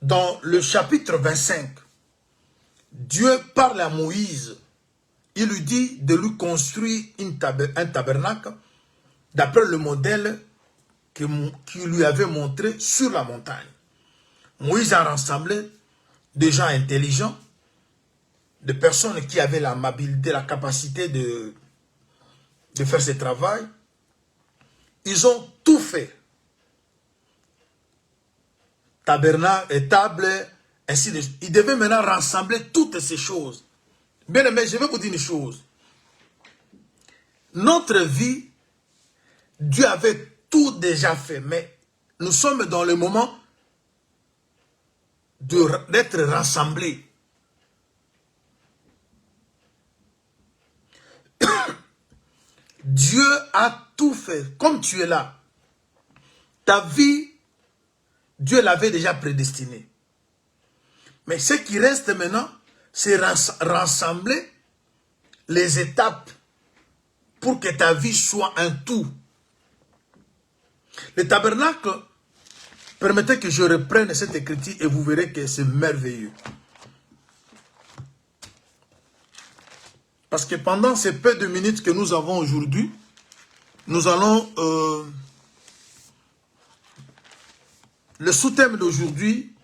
dans le chapitre 25, Dieu parle à Moïse, il lui dit de lui construire un tabernacle d'après le modèle qu'il lui avait montré sur la montagne. Moïse a rassemblé des gens intelligents, des personnes qui avaient l'amabilité, la capacité de faire ce travail. Ils ont tout fait. Tabernacle et table, ainsi de suite. Ils devaient maintenant rassembler toutes ces choses. Bien aimé, je vais vous dire une chose. Notre vie, Dieu avait tout déjà fait, mais nous sommes dans le moment d'être rassemblés. Dieu a tout fait. Comme tu es là, ta vie, Dieu l'avait déjà prédestinée. Mais ce qui reste maintenant, c'est rassembler les étapes pour que ta vie soit un tout. Le tabernacle, permettez que je reprenne cette écriture et vous verrez que c'est merveilleux. Parce que pendant ces peu de minutes que nous avons aujourd'hui, nous allons... le sous-thème d'aujourd'hui,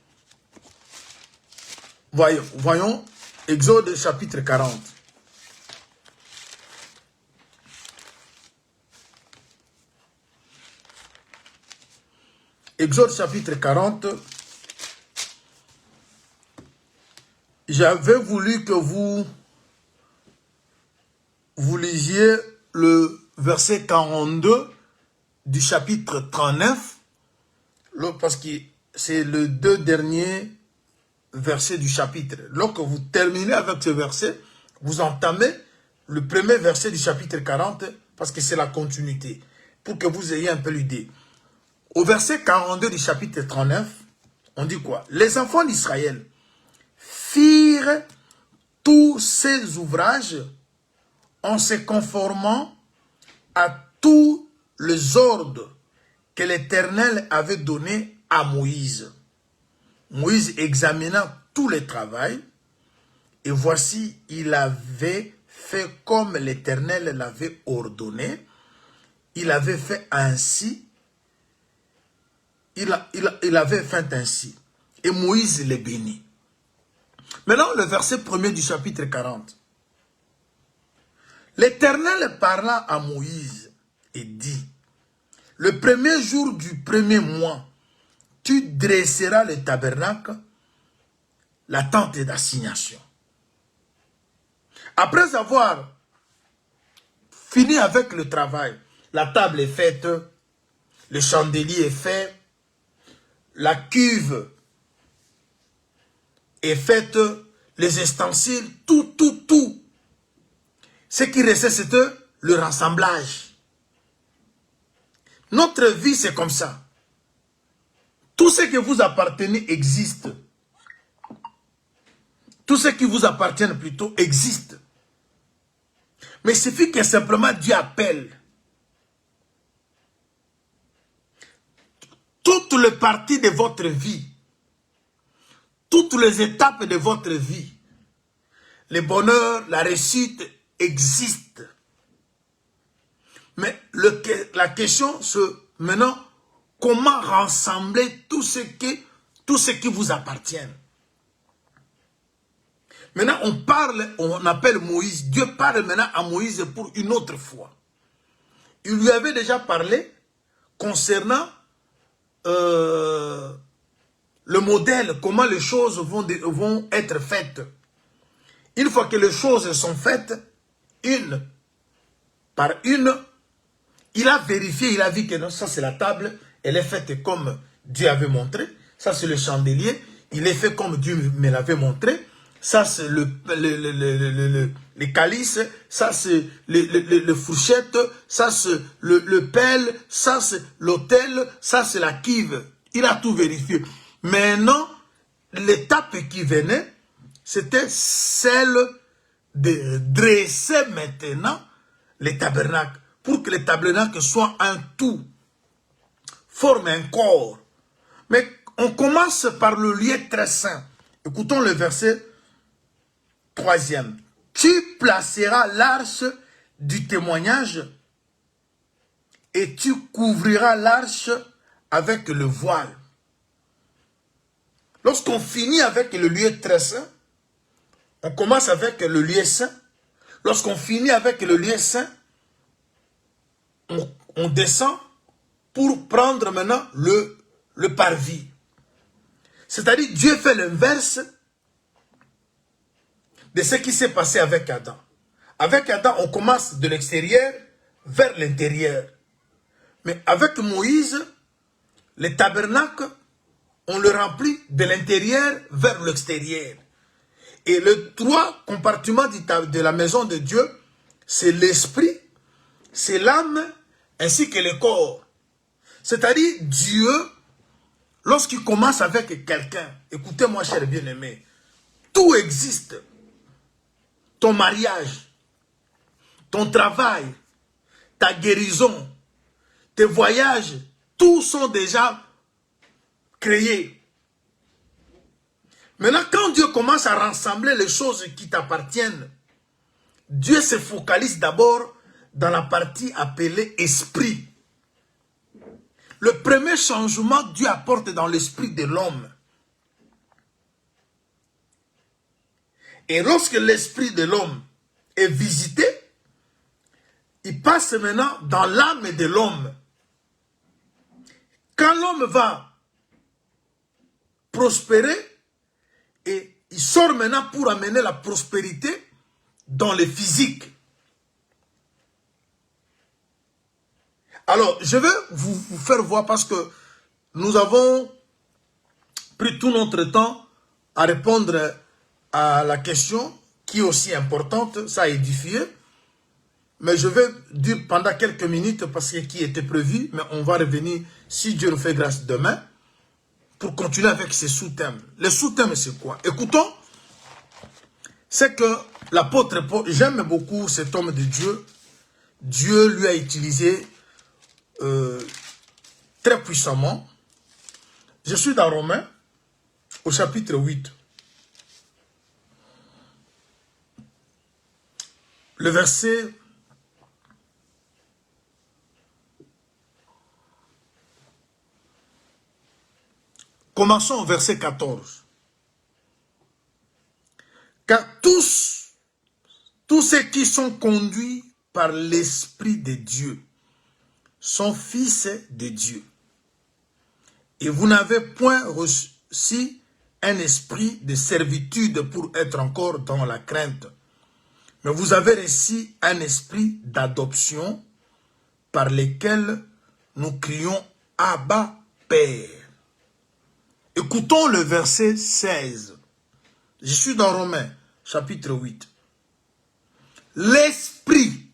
voyons, Exode chapitre 40. Exode chapitre 40. J'avais voulu que vous lisiez le verset 42 du chapitre 39, parce que c'est le deux derniers versets du chapitre. Lorsque vous terminez avec ce verset, vous entamez le premier verset du chapitre 40, parce que c'est la continuité, pour que vous ayez un peu l'idée. Au verset 42 du chapitre 39, on dit quoi? Les enfants d'Israël firent tous ces ouvrages en se conformant à tous les ordres que l'Éternel avait donnés à Moïse. Moïse examina tout le travail, et voici, il avait fait comme l'Éternel l'avait ordonné. Il avait fait ainsi. Il avait fait ainsi. Et Moïse les bénit. Maintenant, le verset 1er du chapitre 40. L'Éternel parla à Moïse et dit, le premier jour du premier mois, tu dresseras le tabernacle, la tente d'assignation. Après avoir fini avec le travail, la table est faite, le chandelier est fait, la cuve est faite, les ustensiles, tout. Ce qui restait, c'était le rassemblage. Notre vie, c'est comme ça. Tout ce que vous appartenez existe. Tout ce qui vous appartient plutôt existe. Mais il suffit que simplement Dieu appelle. Toutes les parties de votre vie, toutes les étapes de votre vie, le bonheur, la réussite existent. Mais la question, c'est maintenant, comment rassembler tout ce qui vous appartient. Maintenant, on appelle Moïse. Dieu parle maintenant à Moïse pour une autre fois. Il lui avait déjà parlé concernant le modèle, comment les choses vont être faites. Une fois que les choses sont faites, une par une, il a vérifié, il a vu que non, ça c'est la table, elle est faite comme Dieu avait montré. Ça c'est le chandelier, il est fait comme Dieu me l'avait montré. Ça c'est les calices, ça c'est les fourchettes, ça c'est le pelle, ça c'est l'autel, ça c'est la cuve. Il a tout vérifié. Maintenant, l'étape qui venait, c'était celle de dresser maintenant les tabernacles, pour que les tabernacles soient un tout, forment un corps. Mais on commence par le lieu très saint. Écoutons le verset 3e. Tu placeras l'arche du témoignage et tu couvriras l'arche avec le voile. Lorsqu'on finit avec le lieu très saint, on commence avec le lieu saint. Lorsqu'on finit avec le lieu saint, on descend pour prendre maintenant le parvis. C'est-à-dire, Dieu fait l'inverse de ce qui s'est passé avec Adam. Avec Adam, on commence de l'extérieur vers l'intérieur. Mais avec Moïse, le tabernacle, on le remplit de l'intérieur vers l'extérieur. Et les trois compartiments de la maison de Dieu, c'est l'esprit, c'est l'âme, ainsi que le corps. C'est-à-dire, Dieu, lorsqu'il commence avec quelqu'un, écoutez-moi, cher bien-aimé, tout existe. Ton mariage, ton travail, ta guérison, tes voyages, tous sont déjà créés. Maintenant, quand Dieu commence à rassembler les choses qui t'appartiennent, Dieu se focalise d'abord dans la partie appelée esprit. Le premier changement, Dieu apporte dans l'esprit de l'homme. Et lorsque l'esprit de l'homme est visité, il passe maintenant dans l'âme de l'homme. Quand l'homme va prospérer, et il sort maintenant pour amener la prospérité dans le physique. Alors, je vais vous faire voir parce que nous avons pris tout notre temps à répondre à la question qui est aussi importante, ça a édifié. Mais je vais dire pendant quelques minutes parce que qui était prévu, mais on va revenir, si Dieu nous fait grâce demain, pour continuer avec ces sous-thèmes. Les sous-thèmes, c'est quoi? Écoutons c'est que l'apôtre Paul, j'aime beaucoup cet homme de Dieu. Dieu lui a utilisé très puissamment. Je suis dans Romains, au chapitre 8. Le verset... Commençons au verset 14. Car tous ceux qui sont conduits par l'Esprit de Dieu sont fils de Dieu. Et vous n'avez point reçu un esprit de servitude pour être encore dans la crainte. Mais vous avez reçu un esprit d'adoption par lequel nous crions Abba, Père. Écoutons le verset 16. Je suis dans Romains, chapitre 8. L'Esprit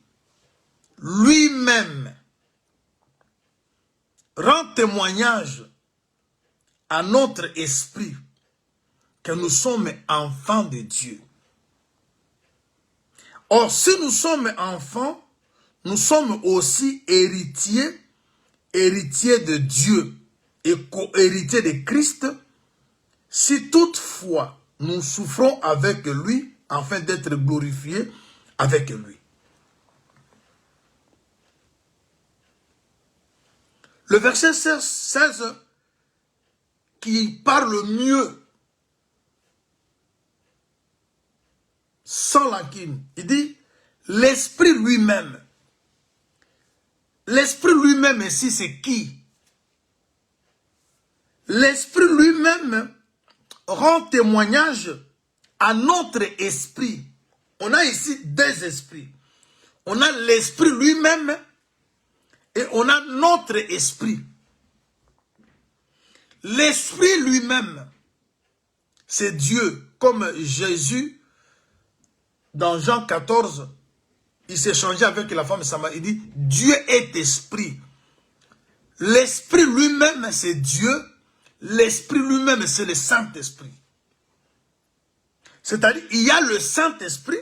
lui-même rend témoignage à notre esprit que nous sommes enfants de Dieu. Or, si nous sommes enfants, nous sommes aussi héritiers de Dieu et co-héritiers de Christ, si toutefois nous souffrons avec lui afin d'être glorifiés avec lui. Le verset 16 qui parle mieux, sans lacune, il dit l'Esprit lui-même. L'Esprit lui-même ici, c'est qui? L'Esprit lui-même rend témoignage à notre esprit. On a ici deux esprits. On a l'Esprit lui-même et on a notre esprit. L'Esprit lui-même, c'est Dieu. Comme Jésus, dans Jean 14, il s'est changé avec la femme Samarie. Il dit, Dieu est esprit. L'Esprit lui-même, c'est Dieu. L'Esprit lui-même, c'est le Saint-Esprit. C'est-à-dire, il y a le Saint-Esprit,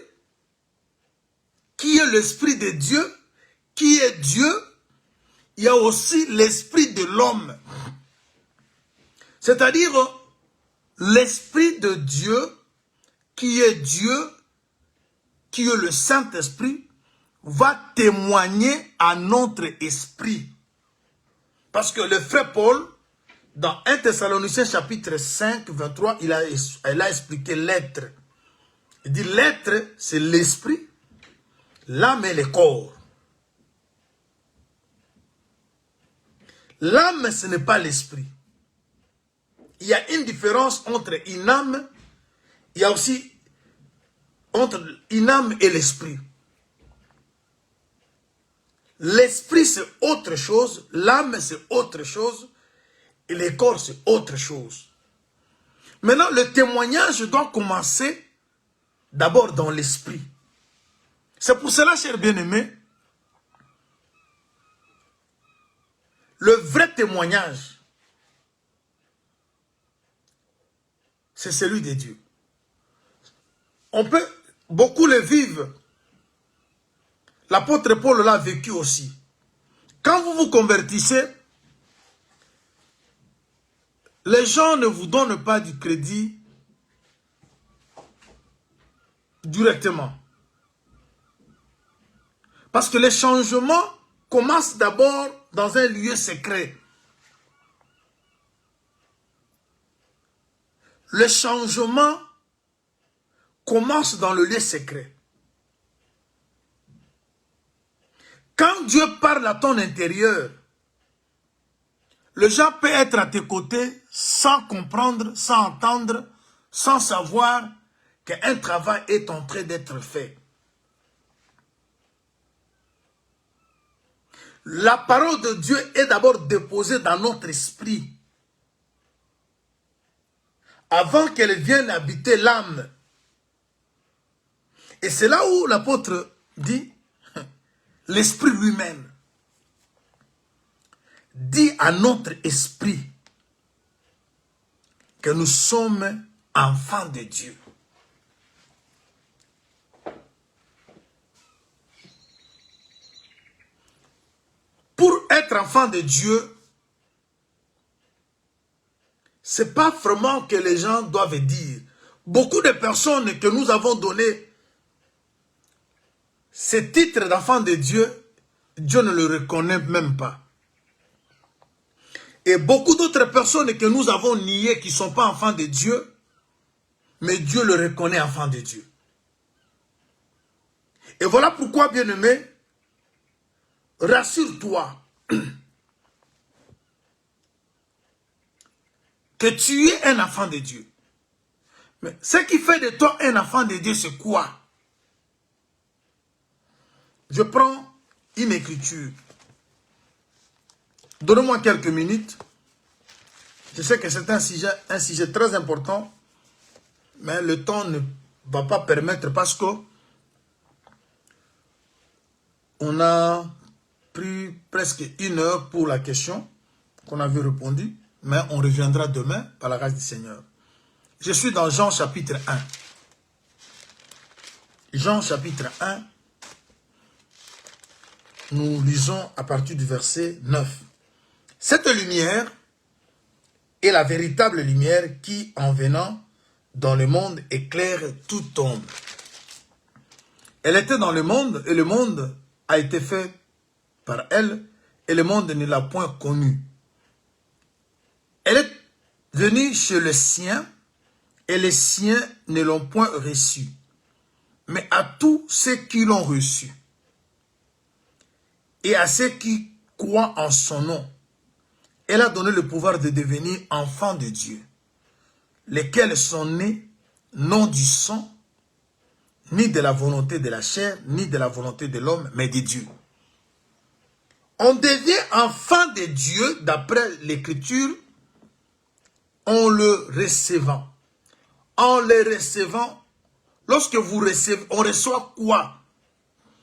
qui est l'Esprit de Dieu, qui est Dieu. Il y a aussi l'Esprit de l'homme. C'est-à-dire, l'Esprit de Dieu, qui est Dieu, qui est le Saint-Esprit, va témoigner à notre esprit. Parce que le frère Paul, dans 1 Thessaloniciens chapitre 5, 23, il a expliqué l'être. Il dit l'être, c'est l'esprit, l'âme et le corps. L'âme, ce n'est pas l'esprit. Il y a une différence entre une âme, il y a aussi entre une âme et l'esprit. L'esprit, c'est autre chose, l'âme, c'est autre chose, et le corps, c'est autre chose. Maintenant, le témoignage doit commencer d'abord dans l'esprit. C'est pour cela, chers bien-aimés, le vrai témoignage, c'est celui de Dieu. On peut, beaucoup le vivent. L'apôtre Paul l'a vécu aussi. Quand vous vous convertissez, les gens ne vous donnent pas du crédit directement. Parce que les changements commencent d'abord dans un lieu secret. Le changement commence dans le lieu secret. Quand Dieu parle à ton intérieur, le gens peut être à tes côtés sans comprendre, sans entendre, sans savoir qu'un travail est en train d'être fait. La parole de Dieu est d'abord déposée dans notre esprit avant qu'elle vienne habiter l'âme. Et c'est là où l'apôtre dit, l'esprit lui-même dit à notre esprit que nous sommes enfants de Dieu. être enfant de Dieu, c'est pas vraiment que les gens doivent dire. Beaucoup de personnes que nous avons donné ce titre d'enfant de Dieu, Dieu ne le reconnaît même pas. Et beaucoup d'autres personnes que nous avons niées qui ne sont pas enfants de Dieu, mais Dieu le reconnaît enfant de Dieu. Et voilà pourquoi, bien-aimé, rassure-toi que tu es un enfant de Dieu. Mais ce qui fait de toi un enfant de Dieu, c'est quoi? Je prends une écriture. Donnez-moi quelques minutes. Je sais que c'est un sujet très important, mais le temps ne va pas permettre parce que on a pris presque 1 heure pour la question qu'on avait répondu, mais on reviendra demain par la grâce du Seigneur. Je suis dans Jean chapitre 1. Jean chapitre 1, nous lisons à partir du verset 9. Cette lumière est la véritable lumière qui, en venant dans le monde, éclaire toute ombre. Elle était dans le monde et le monde a été fait par elle et le monde ne l'a point connue. Elle est venue chez le sien et les siens ne l'ont point reçue. Mais à tous ceux qui l'ont reçue et à ceux qui croient en son nom, elle a donné le pouvoir de devenir enfants de Dieu, lesquels sont nés non du sang, ni de la volonté de la chair, ni de la volonté de l'homme, mais de Dieu. On devient enfant de Dieu, d'après l'Écriture, en le recevant. En le recevant, lorsque vous recevez, on reçoit quoi?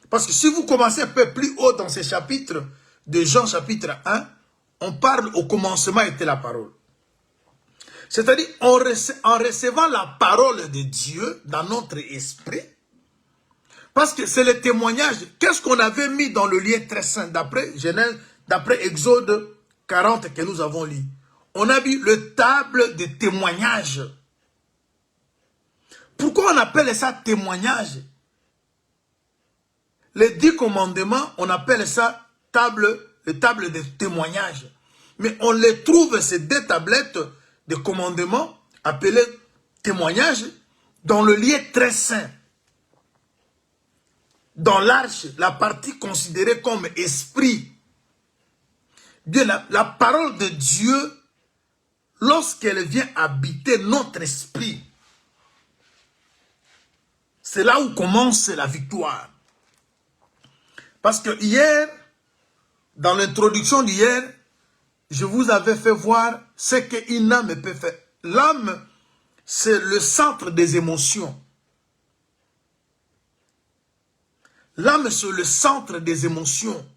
Parce que si vous commencez un peu plus haut dans ce chapitre de Jean chapitre 1, on parle au commencement était la parole. C'est-à-dire en recevant la parole de Dieu dans notre esprit, parce que c'est le témoignage. Qu'est-ce qu'on avait mis dans le lieu très saint d'après Genèse, d'après Exode 40 que nous avons lu? On a mis le table de témoignage. Pourquoi on appelle ça témoignage? Les 10 commandements, on appelle ça le table de témoignage. Mais on les trouve, ces 2 tablettes de commandements, appelées témoignages, dans le lieu très saint. Dans l'arche, la partie considérée comme esprit. Bien, la parole de Dieu, lorsqu'elle vient habiter notre esprit, c'est là où commence la victoire. Parce que hier, dans l'introduction d'hier, je vous avais fait voir ce qu'une âme peut faire. L'âme, c'est le centre des émotions. L'âme, c'est le centre des émotions,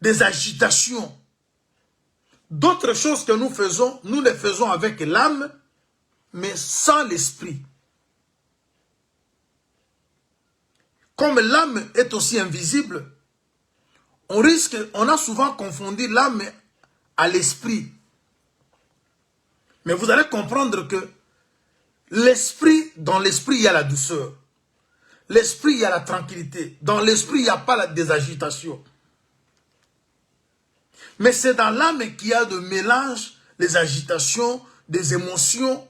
des agitations. D'autres choses que nous faisons, nous les faisons avec l'âme, mais sans l'esprit. Comme l'âme est aussi invisible, on a souvent confondu l'âme à l'esprit. Mais vous allez comprendre que l'esprit, dans l'esprit, il y a la douceur. L'esprit, il y a la tranquillité. Dans l'esprit, il n'y a pas des agitations. Mais c'est dans l'âme qu'il y a de mélange, les agitations, des émotions.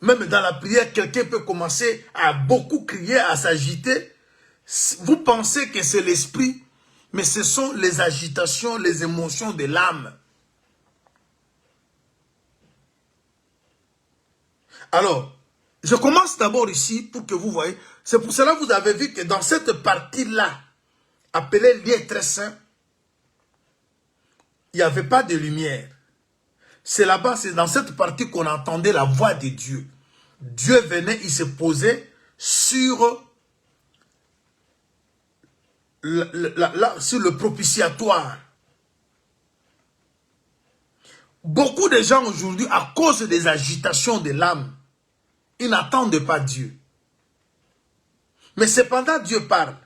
Même dans la prière, quelqu'un peut commencer à beaucoup crier, à s'agiter. Vous pensez que c'est l'esprit, mais ce sont les agitations, les émotions de l'âme. Alors, je commence d'abord ici pour que vous voyez. C'est pour cela que vous avez vu que dans cette partie-là, appelée lieu très saint, il n'y avait pas de lumière. C'est là-bas, c'est dans cette partie qu'on entendait la voix de Dieu. Dieu venait, il se posait sur le propitiatoire. Beaucoup de gens aujourd'hui, à cause des agitations de l'âme, ils n'attendent pas Dieu. Mais cependant, Dieu parle.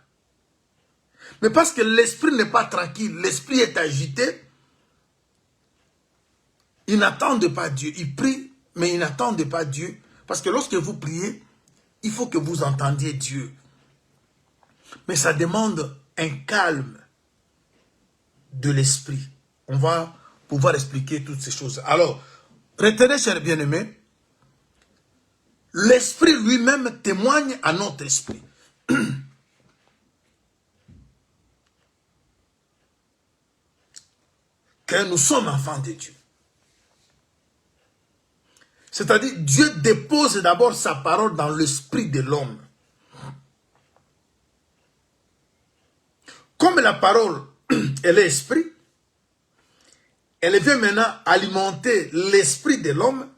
Mais parce que l'esprit n'est pas tranquille, l'esprit est agité, ils n'attendent pas Dieu. Ils prient, mais ils n'attendent pas Dieu. Parce que lorsque vous priez, il faut que vous entendiez Dieu. Mais ça demande un calme de l'esprit. On va pouvoir expliquer toutes ces choses. Alors, retenez, chers bien-aimés, l'esprit lui-même témoigne à notre esprit. Que nous sommes enfants de Dieu. C'est-à-dire, Dieu dépose d'abord sa parole dans l'esprit de l'homme. Comme la parole, elle est esprit, elle vient maintenant alimenter l'esprit de l'homme.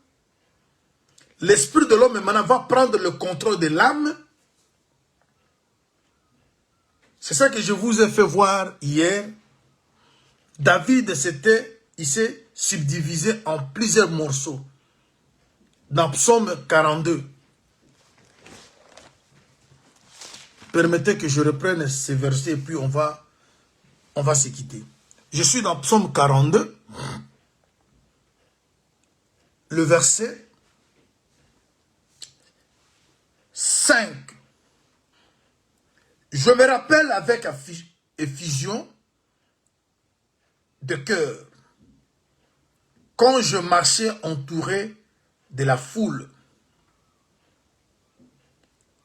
L'esprit de l'homme maintenant va prendre le contrôle de l'âme. C'est ça que je vous ai fait voir hier. David, il s'est subdivisé en plusieurs morceaux. Dans Psaume 42. Permettez que je reprenne ces versets et puis on va se quitter. Je suis dans Psaume 42. Le verset 5. Je me rappelle avec effusion de cœur quand je marchais entouré de la foule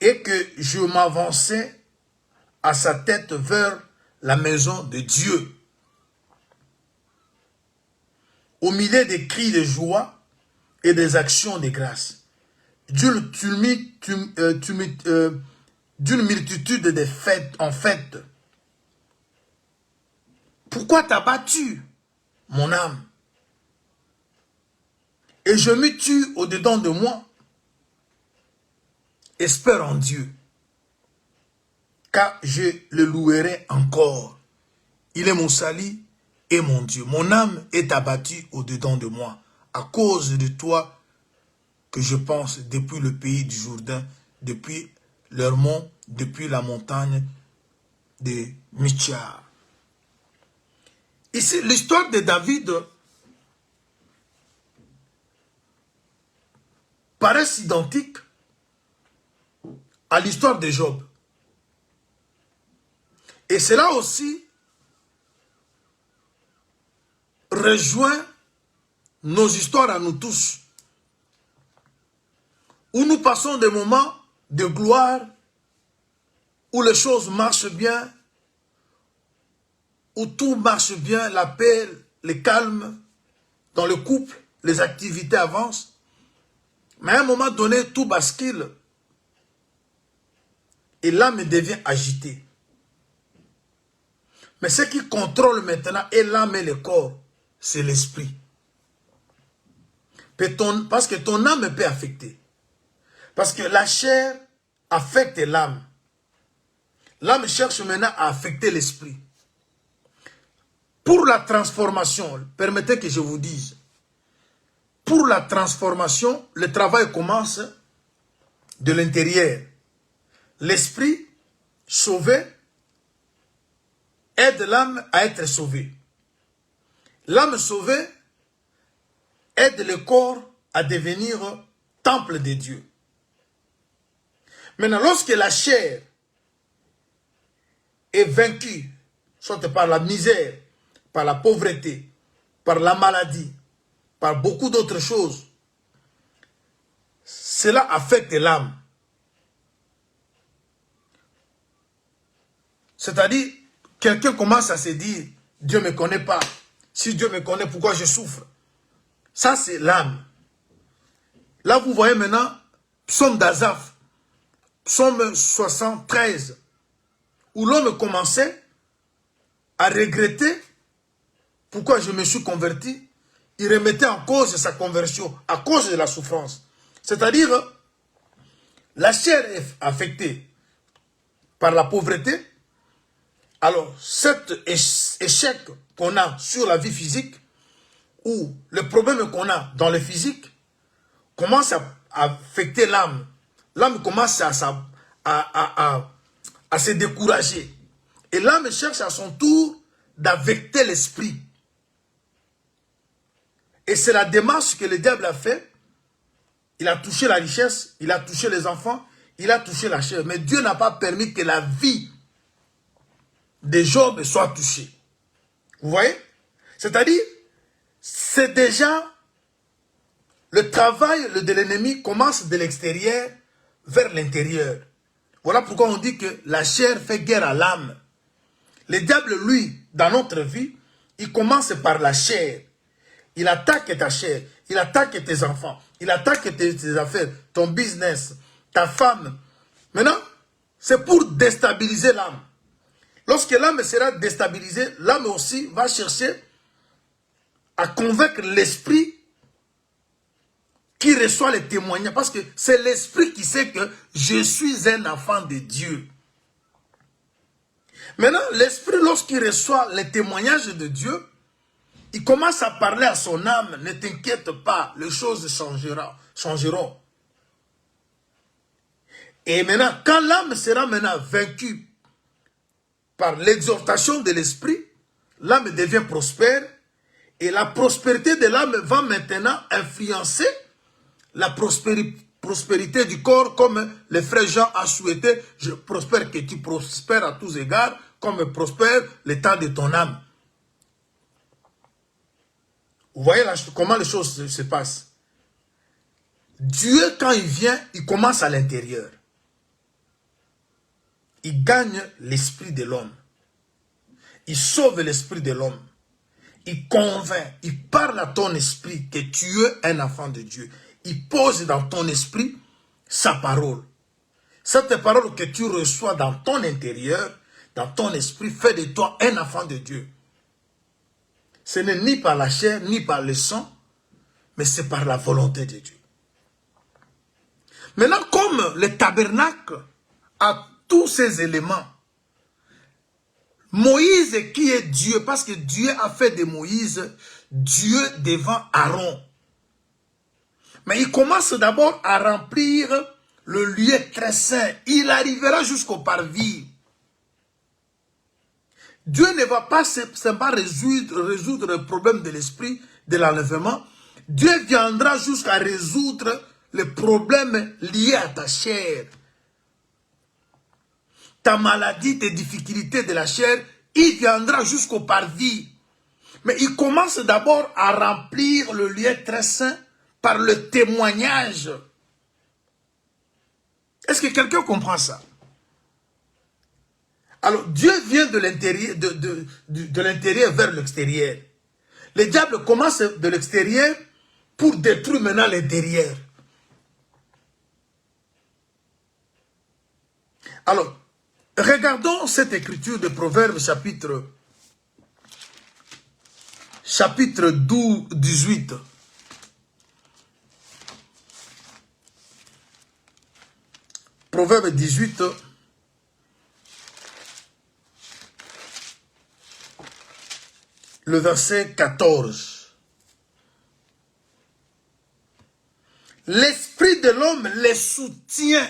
et que je m'avançais à sa tête vers la maison de Dieu. Au milieu des cris de joie et des actions de grâce, d'une multitude de fêtes en fête. Pourquoi t'as battu, mon âme? Et je me tue au-dedans de moi. Espère en Dieu, car je le louerai encore. Il est mon salut et mon Dieu. Mon âme est abattue au-dedans de moi, à cause de toi que je pense depuis le pays du Jourdain, depuis l'Hermon, depuis la montagne de Michar. Ici, l'histoire de David paraît identique à l'histoire de Job. Et cela aussi rejoint nos histoires à nous tous, où nous passons des moments de gloire, où les choses marchent bien, où tout marche bien, la paix, le calme, dans le couple, les activités avancent. Mais à un moment donné, tout bascule et l'âme devient agitée. Mais ce qui contrôle maintenant et l'âme et le corps, c'est l'esprit. Parce que ton âme peut affecter. Parce que la chair affecte l'âme. L'âme cherche maintenant à affecter l'esprit. Pour la transformation, permettez que je vous dise, pour la transformation, le travail commence de l'intérieur. L'esprit sauvé aide l'âme à être sauvée. L'âme sauvée aide le corps à devenir temple de Dieu. Maintenant, lorsque la chair est vaincue, soit par la misère, par la pauvreté, par la maladie, par beaucoup d'autres choses, cela affecte l'âme. C'est-à-dire, quelqu'un commence à se dire, Dieu ne me connaît pas. Si Dieu me connaît, pourquoi je souffre? Ça, c'est l'âme. Là, vous voyez maintenant, psaume d'Azaph, psaume 73, où l'homme commençait à regretter pourquoi je me suis converti. Il remettait en cause sa conversion à cause de la souffrance. C'est-à-dire, la chair est affectée par la pauvreté. Alors, cet échec qu'on a sur la vie physique, ou le problème qu'on a dans le physique, commence à affecter l'âme. L'âme commence à se décourager. Et l'âme cherche à son tour d'affecter l'esprit. Et c'est la démarche que le diable a fait. Il a touché la richesse, il a touché les enfants, il a touché la chair. Mais Dieu n'a pas permis que la vie de Job soit touchée. Vous voyez? C'est-à-dire, c'est déjà le travail de l'ennemi commence de l'extérieur vers l'intérieur. Voilà pourquoi on dit que la chair fait guerre à l'âme. Le diable, lui, dans notre vie, il commence par la chair. Il attaque ta chair, il attaque tes enfants, il attaque tes affaires, ton business, ta femme. Maintenant, c'est pour déstabiliser l'âme. Lorsque l'âme sera déstabilisée, l'âme aussi va chercher à convaincre l'esprit qui reçoit les témoignages. Parce que c'est l'esprit qui sait que je suis un enfant de Dieu. Maintenant, l'esprit, lorsqu'il reçoit les témoignages de Dieu, il commence à parler à son âme. Ne t'inquiète pas, les choses changeront. Et maintenant, quand l'âme sera maintenant vaincue par l'exhortation de l'esprit, l'âme devient prospère. Et la prospérité de l'âme va maintenant influencer la prospérité du corps, comme le frère Jean a souhaité. Je prospère que tu prospères à tous égards, comme prospère l'état de ton âme. Vous voyez là, comment les choses se passent. Dieu, quand il vient, il commence à l'intérieur. Il gagne l'esprit de l'homme. Il sauve l'esprit de l'homme. Il convainc, il parle à ton esprit que tu es un enfant de Dieu. Il pose dans ton esprit sa parole. Cette parole que tu reçois dans ton intérieur, dans ton esprit, fait de toi un enfant de Dieu. Ce n'est ni par la chair, ni par le sang, mais c'est par la volonté de Dieu. Maintenant, comme le tabernacle a tous ces éléments, Moïse qui est Dieu, parce que Dieu a fait de Moïse Dieu devant Aaron. Mais il commence d'abord à remplir le lieu très saint. Il arrivera jusqu'au parvis. Dieu ne va pas simplement résoudre le problème de l'esprit, de l'enlèvement. Dieu viendra jusqu'à résoudre les problèmes liés à ta chair. Ta maladie, tes difficultés de la chair, il viendra jusqu'au parvis. Mais il commence d'abord à remplir le lieu très saint par le témoignage. Est-ce que quelqu'un comprend ça? Alors, Dieu vient de l'intérieur de l'intérieur vers l'extérieur. Le diable commence de l'extérieur pour détruire maintenant l'intérieur. Alors, regardons cette écriture de Proverbes chapitre 18. Proverbe 18. Le verset 14. L'esprit de l'homme les soutient.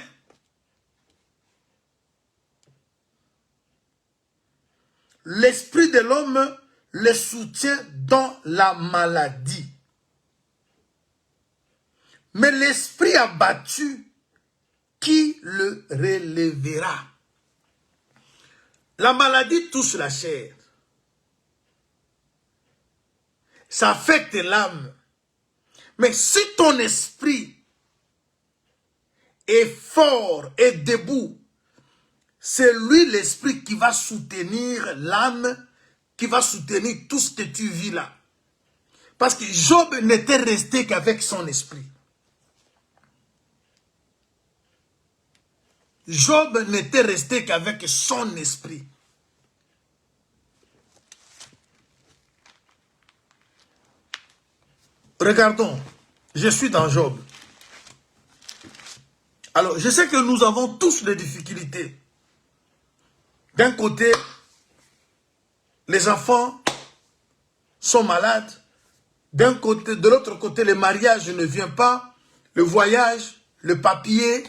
L'esprit de l'homme les soutient dans la maladie. Mais l'esprit abattu, qui le relèvera? La maladie touche la chair. Ça affecte l'âme. Mais si ton esprit est fort et debout, c'est lui l'esprit qui va soutenir l'âme, qui va soutenir tout ce que tu vis là. Parce que Job n'était resté qu'avec son esprit. Job n'était resté qu'avec son esprit. Regardons, je suis dans Job. Alors, je sais que nous avons tous des difficultés. D'un côté, les enfants sont malades. D'un côté, de l'autre côté, le mariage ne vient pas. Le voyage, le papier.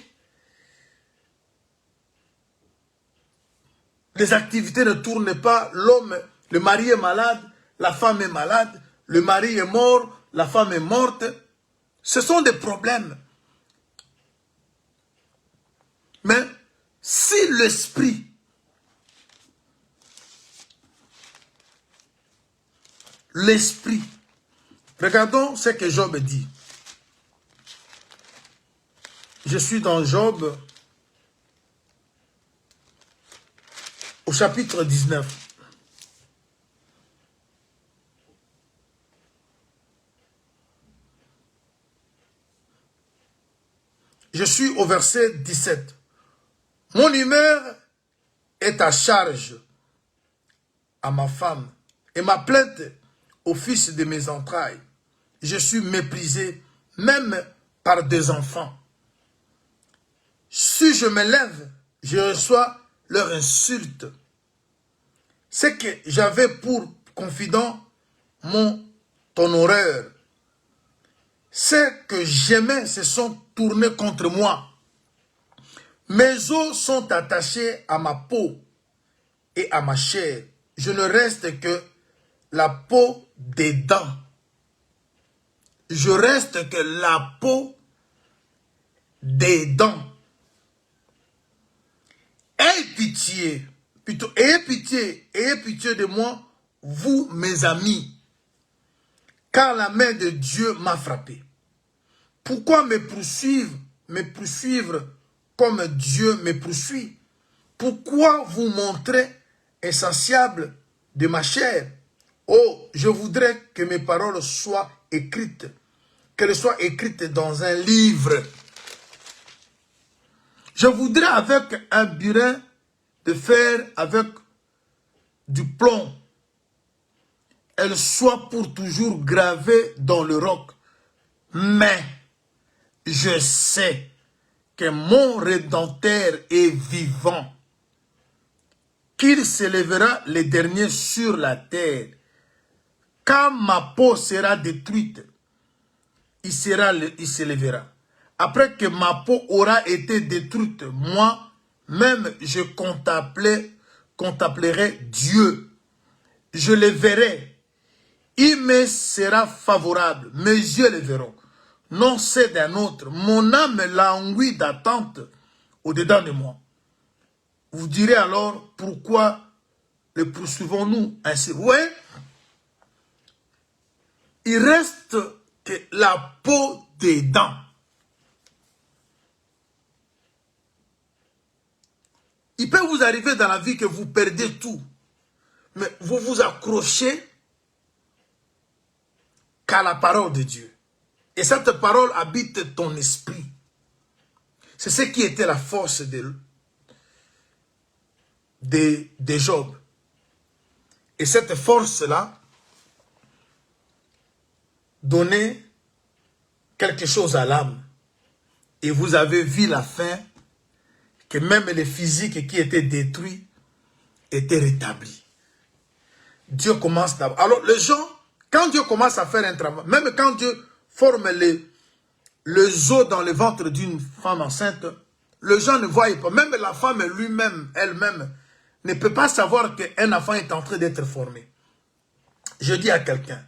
les activités ne tournent pas, l'homme, le mari est malade, la femme est malade, le mari est mort, la femme est morte. Ce sont des problèmes. Mais si l'esprit, regardons ce que Job dit. Je suis dans Job au chapitre 19. Je suis au verset 17. Mon humeur est à charge à ma femme et ma plainte au fils de mes entrailles. Je suis méprisé même par des enfants. Si je me lève, je reçois leur insulte. Ce que j'avais pour confident, ton horreur. Ceux que j'aimais se sont tournés contre moi. Mes os sont attachés à ma peau et à ma chair. Je ne reste que la peau des dents. Je reste que la peau des dents. Ayez pitié, plutôt, ayez pitié de moi, vous mes amis, car la main de Dieu m'a frappé. Pourquoi me poursuivre comme Dieu me poursuit? Pourquoi vous montrer insatiable de ma chair? Oh, je voudrais que mes paroles soient écrites, qu'elles soient écrites dans un livre. Je voudrais avec un burin de fer, avec du plomb, elles soient pour toujours gravées dans le roc. Mais je sais que mon Rédempteur est vivant, qu'il s'élèvera le dernier sur la terre. Quand ma peau sera détruite, il s'élèvera. Après que ma peau aura été détruite, moi, même je contemplerai Dieu. Je le verrai. Il me sera favorable. Mes yeux le verront. Non, c'est d'un autre. Mon âme languit d'attente au-dedans de moi. Vous direz alors, pourquoi le poursuivons-nous ainsi? Oui, il reste que la peau des dents. Il peut vous arriver dans la vie que vous perdez tout, mais vous vous accrochez qu'à la parole de Dieu. Et cette parole habite ton esprit. C'est ce qui était la force de Job. Et cette force-là donnait quelque chose à l'âme. Et vous avez vu la fin, que même les physiques qui étaient détruits étaient rétablis. Dieu commence d'abord. Alors les gens, quand Dieu commence à faire un travail, même quand Dieu forme les os dans le ventre d'une femme enceinte, les gens ne voient pas. Même la femme elle-même, ne peut pas savoir qu'un enfant est en train d'être formé. Je dis à quelqu'un,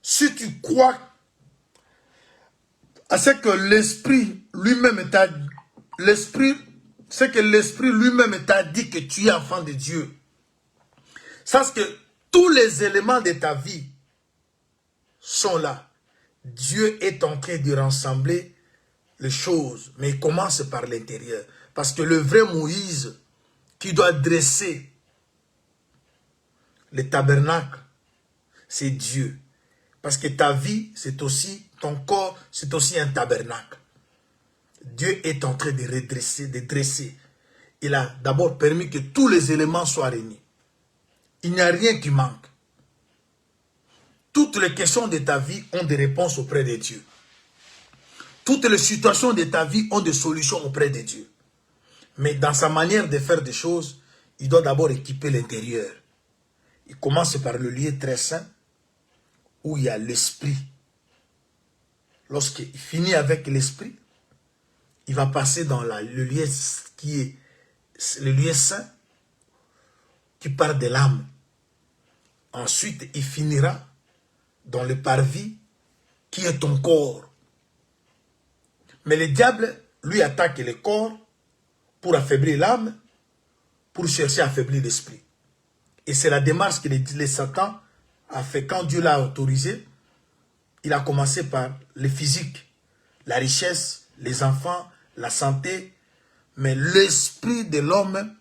si tu crois à ce que l'esprit lui-même t'a dit, c'est que l'esprit lui-même t'a dit que tu es enfant de Dieu. Sache que tous les éléments de ta vie sont là. Dieu est en train de rassembler les choses, mais il commence par l'intérieur. Parce que le vrai Moïse qui doit dresser le tabernacle, c'est Dieu. Parce que ta vie, c'est aussi, ton corps, c'est aussi un tabernacle. Dieu est en train de redresser, de dresser. Il a d'abord permis que tous les éléments soient réunis. Il n'y a rien qui manque. Toutes les questions de ta vie ont des réponses auprès de Dieu. Toutes les situations de ta vie ont des solutions auprès de Dieu. Mais dans sa manière de faire des choses, il doit d'abord équiper l'intérieur. Il commence par le lieu très saint, où il y a l'esprit. Lorsqu'il finit avec l'esprit, il va passer dans le lieu qui est le lieu saint, qui part de l'âme. Ensuite, il finira dans le parvis qui est ton corps. Mais le diable, lui, attaque le corps pour affaiblir l'âme, pour chercher à affaiblir l'esprit. Et c'est la démarche que le Satan a fait quand Dieu l'a autorisé. Il a commencé par le physique, la richesse, les enfants, la santé. Mais l'esprit de l'homme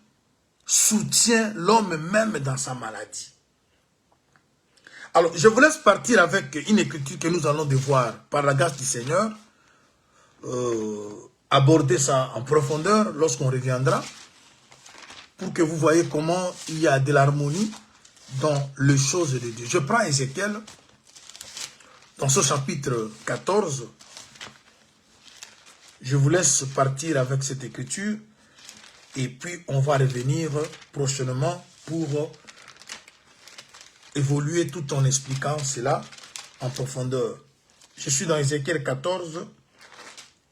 soutient l'homme même dans sa maladie. Alors, je vous laisse partir avec une écriture que nous allons devoir, par la grâce du Seigneur, aborder ça en profondeur lorsqu'on reviendra, pour que vous voyez comment il y a de l'harmonie dans les choses de Dieu. Je prends Ézéchiel, dans ce chapitre 14, je vous laisse partir avec cette écriture, et puis on va revenir prochainement pour évoluer tout en expliquant cela en profondeur. Je suis dans Ézéchiel 14,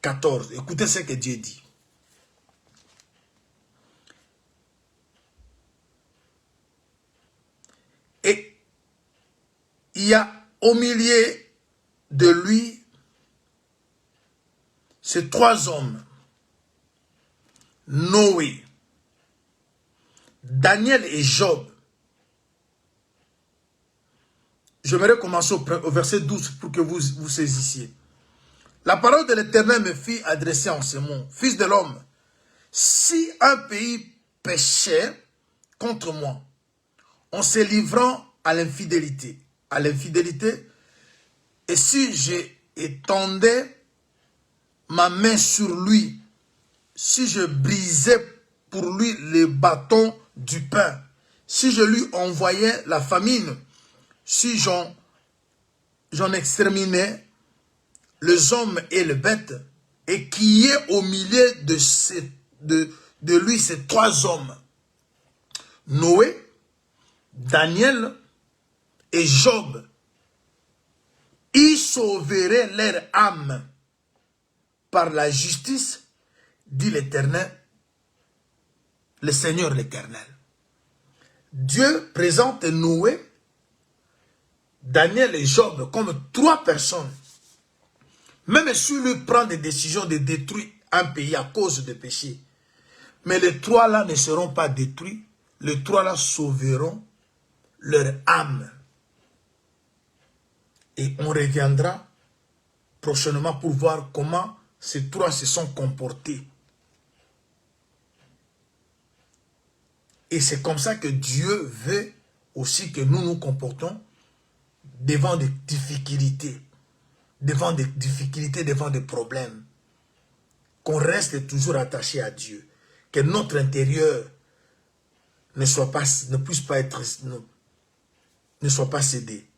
14. Écoutez ce que Dieu dit. Et il y a au milieu de lui ces trois hommes, Noé, Daniel et Job. J'aimerais commencer au verset 12 pour que vous saisissiez. La parole de l'Éternel me fit adresser en ce mot. Fils de l'homme, si un pays péchait contre moi, en se livrant à l'infidélité, et si j'étendais ma main sur lui, si je brisais pour lui les bâtons du pain, si je lui envoyais la famine, si j'en exterminais les hommes et les bêtes, et qu'il y ait au milieu de lui ces trois hommes, Noé, Daniel et Job, ils sauveraient leur âme par la justice, dit l'Éternel, le Seigneur l'Éternel. Dieu présente Noé, Daniel et Job comme trois personnes. Même si lui prend des décisions de détruire un pays à cause de péché, mais les trois-là ne seront pas détruits, les trois-là sauveront leur âme. Et on reviendra prochainement pour voir comment ces trois se sont comportés. Et c'est comme ça que Dieu veut aussi que nous nous comportons devant des difficultés, devant des problèmes. Qu'on reste toujours attaché à Dieu. Que notre intérieur ne soit pas cédé.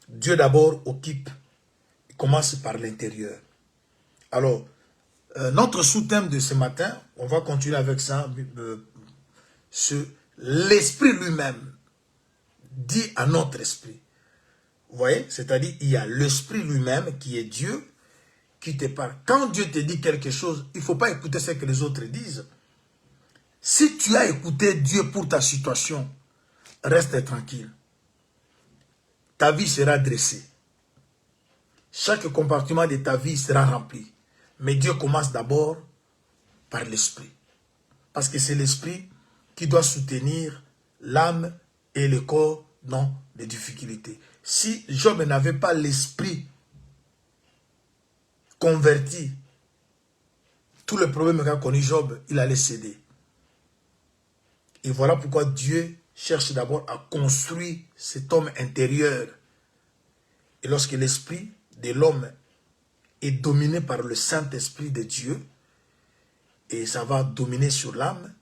Dieu d'abord occupe, il commence par l'intérieur. Alors, notre sous-thème de ce matin, on va continuer avec ça, l'esprit lui-même dit à notre esprit. Vous voyez, c'est-à-dire il y a l'esprit lui-même qui est Dieu, qui te parle. Quand Dieu te dit quelque chose, il ne faut pas écouter ce que les autres disent. Si tu as écouté Dieu pour ta situation, reste tranquille. Ta vie sera dressée. Chaque compartiment de ta vie sera rempli. Mais Dieu commence d'abord par l'esprit. Parce que c'est l'esprit qui doit soutenir l'âme et le corps dans les difficultés. Si Job n'avait pas l'esprit converti, tous les problèmes qu'a connu Job, il allait céder. Et voilà pourquoi Dieu cherche d'abord à construire cet homme intérieur. Et lorsque l'esprit de l'homme est dominé par le Saint-Esprit de Dieu, et ça va dominer sur l'âme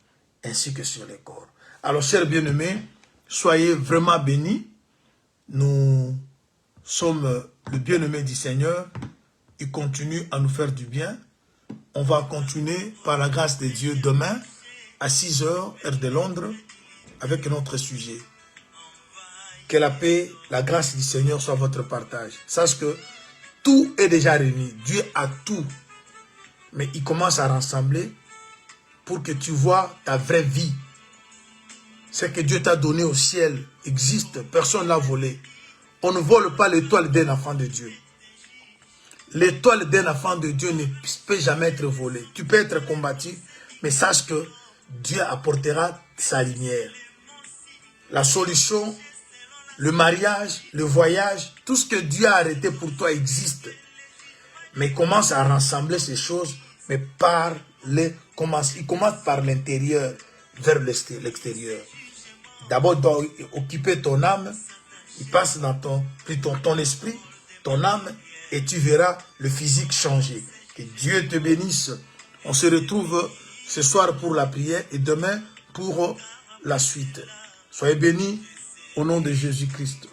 ainsi que sur le corps. Alors, chers bien-aimés, soyez vraiment bénis. Nous sommes le bien-aimé du Seigneur. Il continue à nous faire du bien. On va continuer par la grâce de Dieu demain à 6 h, heure de Londres, avec notre sujet. Que la paix, la grâce du Seigneur soit votre partage. Sache que tout est déjà réuni. Dieu a tout. Mais il commence à rassembler pour que tu vois ta vraie vie. Ce que Dieu t'a donné au ciel existe, personne ne l'a volé. On ne vole pas l'étoile d'un enfant de Dieu. L'étoile d'un enfant de Dieu ne peut jamais être volée. Tu peux être combattu, mais sache que Dieu apportera sa lumière. La solution, le mariage, le voyage, tout ce que Dieu a arrêté pour toi existe. Mais commence à rassembler ces choses, mais il commence par l'intérieur vers l'extérieur. D'abord, il doit occuper ton âme, il passe dans ton esprit, ton âme, et tu verras le physique changer. Que Dieu te bénisse. On se retrouve ce soir pour la prière et demain pour la suite. Soyez bénis au nom de Jésus-Christ.